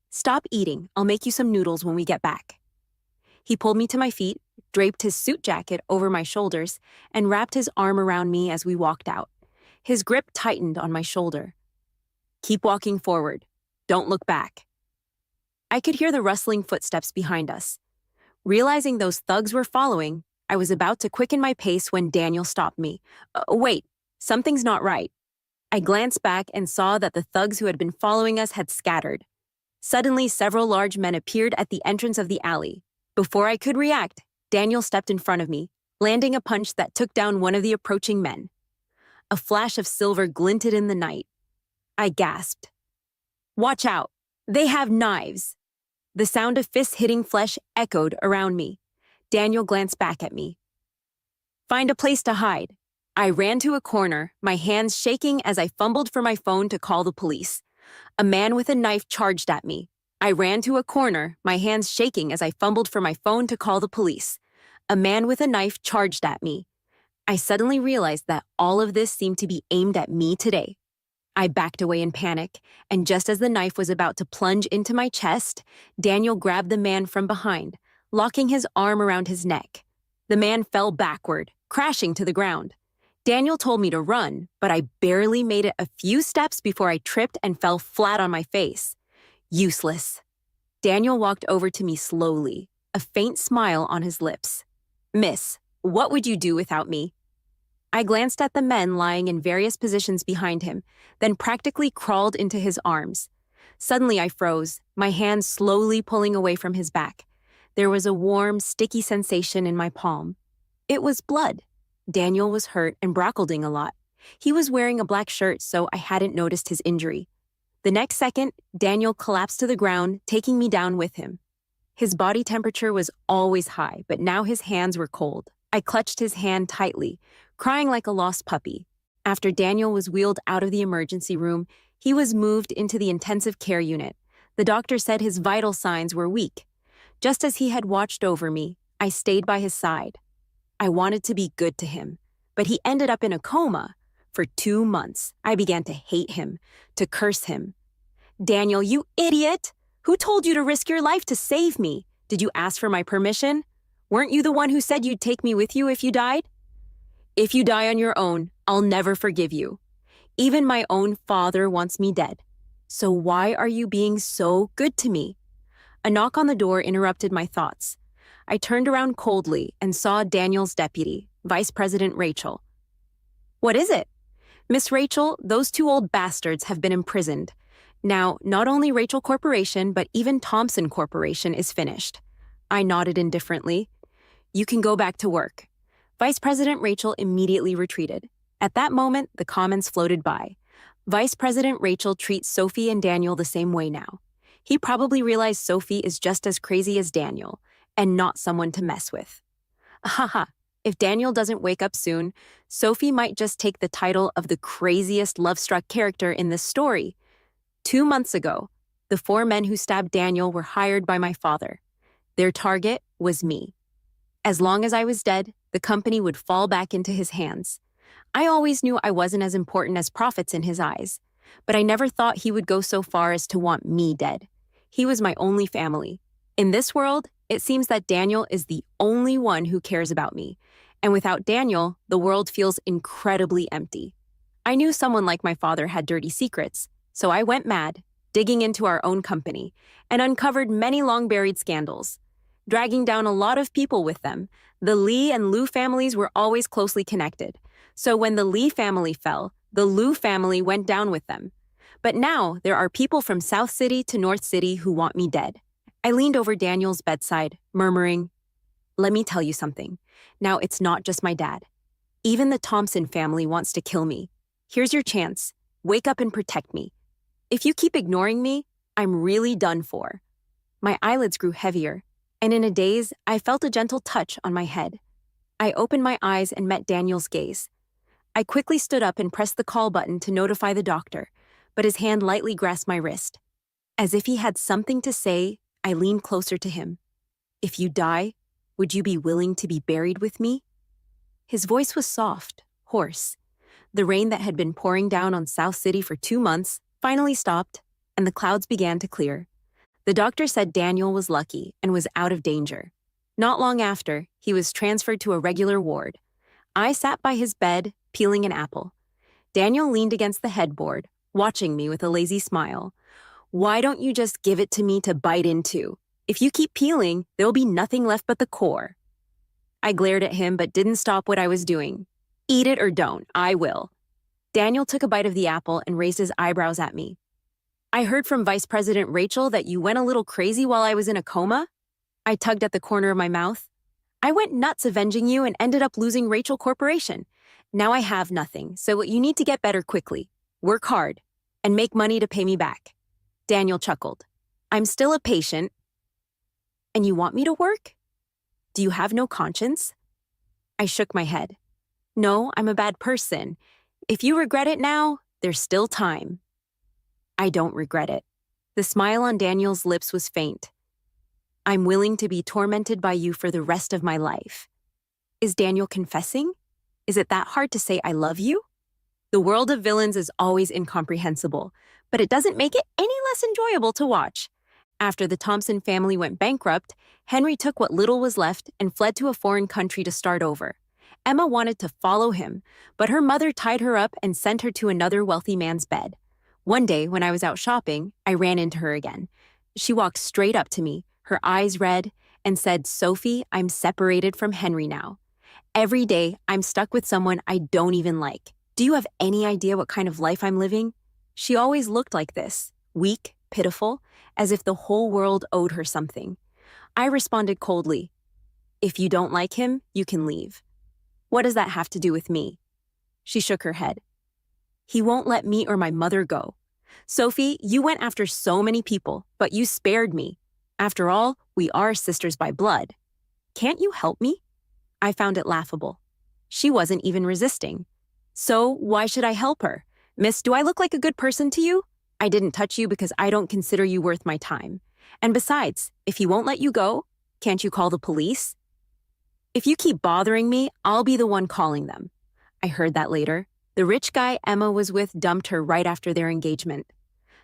Stop eating, I'll make you some noodles when we get back. He pulled me to my feet, draped his suit jacket over my shoulders, and wrapped his arm around me as we walked out. His grip tightened on my shoulder. Keep walking forward. Don't look back. I could hear the rustling footsteps behind us. Realizing those thugs were following, I was about to quicken my pace when Daniel stopped me. Wait, something's not right. I glanced back and saw that the thugs who had been following us had scattered. Suddenly, several large men appeared at the entrance of the alley. Before I could react, Daniel stepped in front of me, landing a punch that took down one of the approaching men. A flash of silver glinted in the night. I gasped. Watch out! They have knives! The sound of fists hitting flesh echoed around me. Daniel glanced back at me. Find a place to hide. I ran to a corner, my hands shaking as I fumbled for my phone to call the police. A man with a knife charged at me. I ran to a corner, my hands shaking as I fumbled for my phone to call the police. A man with a knife charged at me. I suddenly realized that all of this seemed to be aimed at me today. I backed away in panic, and just as the knife was about to plunge into my chest, Daniel grabbed the man from behind, locking his arm around his neck. The man fell backward, crashing to the ground. Daniel told me to run, but I barely made it a few steps before I tripped and fell flat on my face. Useless. Daniel walked over to me slowly, a faint smile on his lips. Miss, what would you do without me? I glanced at the men lying in various positions behind him, then practically crawled into his arms. Suddenly I froze, my hands slowly pulling away from his back. There was a warm, sticky sensation in my palm. It was blood. Daniel was hurt and brockleding a lot. He was wearing a black shirt, so I hadn't noticed his injury. The next second, Daniel collapsed to the ground, taking me down with him. His body temperature was always high, but now his hands were cold. I clutched his hand tightly, crying like a lost puppy. After Daniel was wheeled out of the emergency room, he was moved into the intensive care unit. The doctor said his vital signs were weak. Just as he had watched over me, I stayed by his side. I wanted to be good to him, but he ended up in a coma. For 2 months, I began to hate him, to curse him. Daniel, you idiot! Who told you to risk your life to save me? Did you ask for my permission? Weren't you the one who said you'd take me with you if you died? If you die on your own, I'll never forgive you. Even my own father wants me dead. So why are you being so good to me? A knock on the door interrupted my thoughts. I turned around coldly and saw Daniel's deputy, Vice President Rachel. What is it? Miss Rachel, those 2 old bastards have been imprisoned. Now, not only Rachel Corporation, but even Thompson Corporation is finished. I nodded indifferently. You can go back to work. Vice President Rachel immediately retreated. At that moment, the comments floated by. Vice President Rachel treats Sophie and Daniel the same way now. He probably realized Sophie is just as crazy as Daniel, and not someone to mess with. Haha, if Daniel doesn't wake up soon, Sophie might just take the title of the craziest love-struck character in this story. 2 months ago, the 4 men who stabbed Daniel were hired by my father. Their target was me. As long as I was dead, the company would fall back into his hands. I always knew I wasn't as important as profits in his eyes, but I never thought he would go so far as to want me dead. He was my only family. In this world, it seems that Daniel is the only one who cares about me, and without Daniel, the world feels incredibly empty. I knew someone like my father had dirty secrets, so I went mad, digging into our own company, and uncovered many long-buried scandals. Dragging down a lot of people with them, the Lee and Liu families were always closely connected. So when the Lee family fell, the Liu family went down with them. But now there are people from South City to North City who want me dead. I leaned over Daniel's bedside, murmuring, "Let me tell you something. Now it's not just my dad. Even the Thompson family wants to kill me. Here's your chance. Wake up and protect me. If you keep ignoring me, I'm really done for." My eyelids grew heavier, and in a daze, I felt a gentle touch on my head. I opened my eyes and met Daniel's gaze. I quickly stood up and pressed the call button to notify the doctor, but his hand lightly grasped my wrist. As if he had something to say, I leaned closer to him. "If you die, would you be willing to be buried with me?" His voice was soft, hoarse. The rain that had been pouring down on South City for 2 months finally stopped, and the clouds began to clear. The doctor said Daniel was lucky and was out of danger. Not long after, he was transferred to a regular ward. I sat by his bed, peeling an apple. Daniel leaned against the headboard, watching me with a lazy smile. "Why don't you just give it to me to bite into? If you keep peeling, there'll be nothing left but the core." I glared at him but didn't stop what I was doing. "Eat it or don't, I will." Daniel took a bite of the apple and raised his eyebrows at me. "I heard from Vice President Rachel that you went a little crazy while I was in a coma?" I tugged at the corner of my mouth. "I went nuts avenging you and ended up losing Rachel Corporation. Now I have nothing, so you need to get better quickly. Work hard, and make money to pay me back." Daniel chuckled. "I'm still a patient." "And you want me to work? Do you have no conscience?" I shook my head. "No, I'm a bad person. If you regret it now, there's still time." "I don't regret it." The smile on Daniel's lips was faint. "I'm willing to be tormented by you for the rest of my life." Is Daniel confessing? Is it that hard to say I love you? The world of villains is always incomprehensible, but it doesn't make it any less enjoyable to watch. After the Thompson family went bankrupt, Henry took what little was left and fled to a foreign country to start over. Emma wanted to follow him, but her mother tied her up and sent her to another wealthy man's bed. One day, when I was out shopping, I ran into her again. She walked straight up to me, her eyes red, and said, "Sophie, I'm separated from Henry now. Every day, I'm stuck with someone I don't even like. Do you have any idea what kind of life I'm living?" She always looked like this, weak, pitiful, as if the whole world owed her something. I responded coldly, "If you don't like him, you can leave." "What does that have to do with me?" She shook her head. "He won't let me or my mother go. Sophie, you went after so many people, but you spared me. After all, we are sisters by blood. Can't you help me?" I found it laughable. She wasn't even resisting. So why should I help her? Miss, do I look like a good person to you? I didn't touch you because I don't consider you worth my time. And besides, if he won't let you go, can't you call the police? If you keep bothering me, I'll be the one calling them. I heard that later. The rich guy Emma was with dumped her right after their engagement.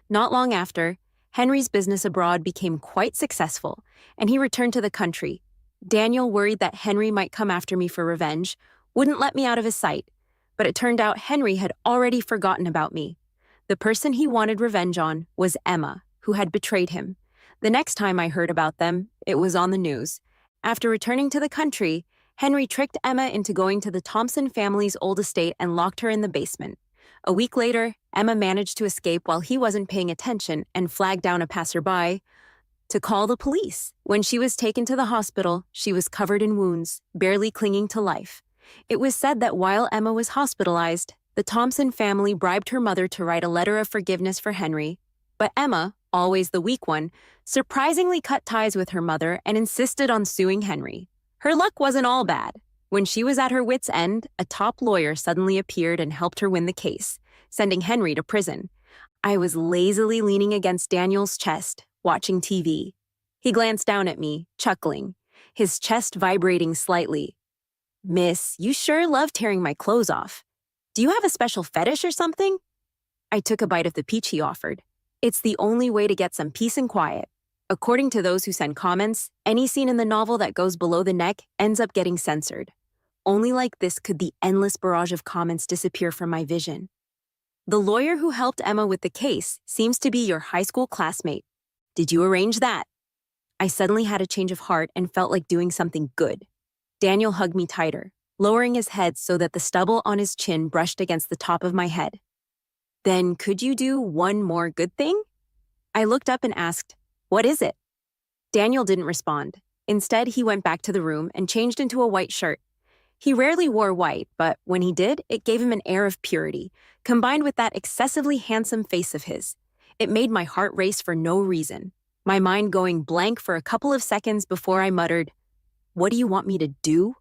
Not long after, Henry's business abroad became quite successful, and he returned to the country. Daniel, worried that Henry might come after me for revenge, wouldn't let me out of his sight, but it turned out Henry had already forgotten about me. The person he wanted revenge on was Emma, who had betrayed him. The next time I heard about them, it was on the news. After returning to the country, Henry tricked Emma into going to the Thompson family's old estate and locked her in the basement. A week later, Emma managed to escape while he wasn't paying attention and flagged down a passerby to call the police. When she was taken to the hospital, she was covered in wounds, barely clinging to life. It was said that while Emma was hospitalized, the Thompson family bribed her mother to write a letter of forgiveness for Henry. But Emma, always the weak one, surprisingly cut ties with her mother and insisted on suing Henry. Her luck wasn't all bad. When she was at her wit's end, a top lawyer suddenly appeared and helped her win the case, sending Henry to prison. I was lazily leaning against Daniel's chest, watching TV. He glanced down at me, chuckling, his chest vibrating slightly. Miss, you sure love tearing my clothes off. Do you have a special fetish or something? I took a bite of the peach he offered. It's the only way to get some peace and quiet. According to those who send comments, any scene in the novel that goes below the neck ends up getting censored. Only like this could the endless barrage of comments disappear from my vision. The lawyer who helped Emma with the case seems to be your high school classmate. Did you arrange that? I suddenly had a change of heart and felt like doing something good. Daniel hugged me tighter, lowering his head so that the stubble on his chin brushed against the top of my head. Then could you do one more good thing? I looked up and asked, what is it? Daniel didn't respond. Instead, he went back to the room and changed into a white shirt. He rarely wore white, but when he did, it gave him an air of purity, combined with that excessively handsome face of his. It made my heart race for no reason, my mind going blank for a couple of seconds before I muttered, "What do you want me to do?"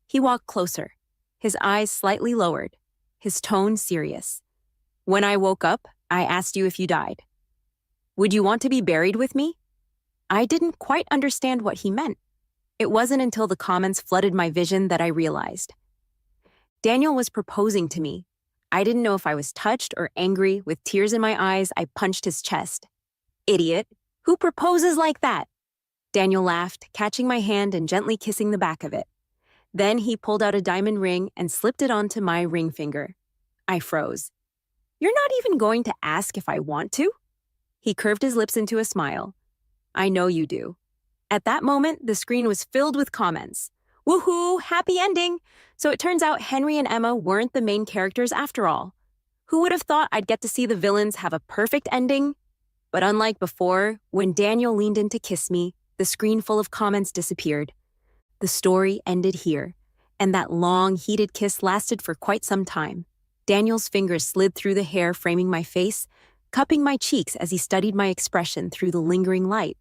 He walked closer, his eyes slightly lowered, his tone serious. When I woke up, I asked you if you died. Would you want to be buried with me? I didn't quite understand what he meant. It wasn't until the comments flooded my vision that I realized. Daniel was proposing to me. I didn't know if I was touched or angry. With tears in my eyes, I punched his chest. Idiot! Who proposes like that? Daniel laughed, catching my hand and gently kissing the back of it. Then he pulled out a diamond ring and slipped it onto my ring finger. I froze. You're not even going to ask if I want to? He curved his lips into a smile. I know you do. At that moment, the screen was filled with comments. Woohoo, happy ending! So it turns out Henry and Emma weren't the main characters after all. Who would have thought I'd get to see the villains have a perfect ending? But unlike before, when Daniel leaned in to kiss me, the screen full of comments disappeared. The story ended here, and that long, heated kiss lasted for quite some time. Daniel's fingers slid through the hair framing my face, cupping my cheeks as he studied my expression through the lingering light.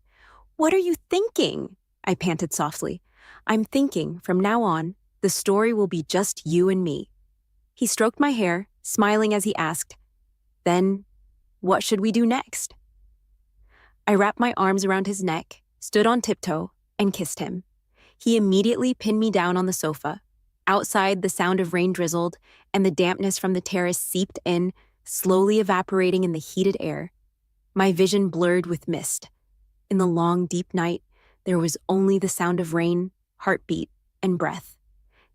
What are you thinking? I panted softly. I'm thinking, from now on, the story will be just you and me. He stroked my hair, smiling as he asked, Then, what should we do next? I wrapped my arms around his neck, stood on tiptoe, and kissed him. He immediately pinned me down on the sofa. Outside, the sound of rain drizzled, and the dampness from the terrace seeped in, slowly evaporating in the heated air. My vision blurred with mist. In the long, deep night, there was only the sound of rain, heartbeat, and breath.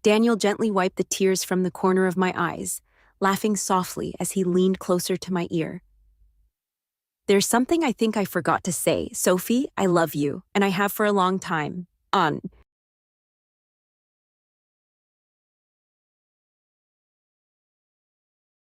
Daniel gently wiped the tears from the corner of my eyes, laughing softly as he leaned closer to my ear. There's something I think I forgot to say. Sophie, I love you, and I have for a long time.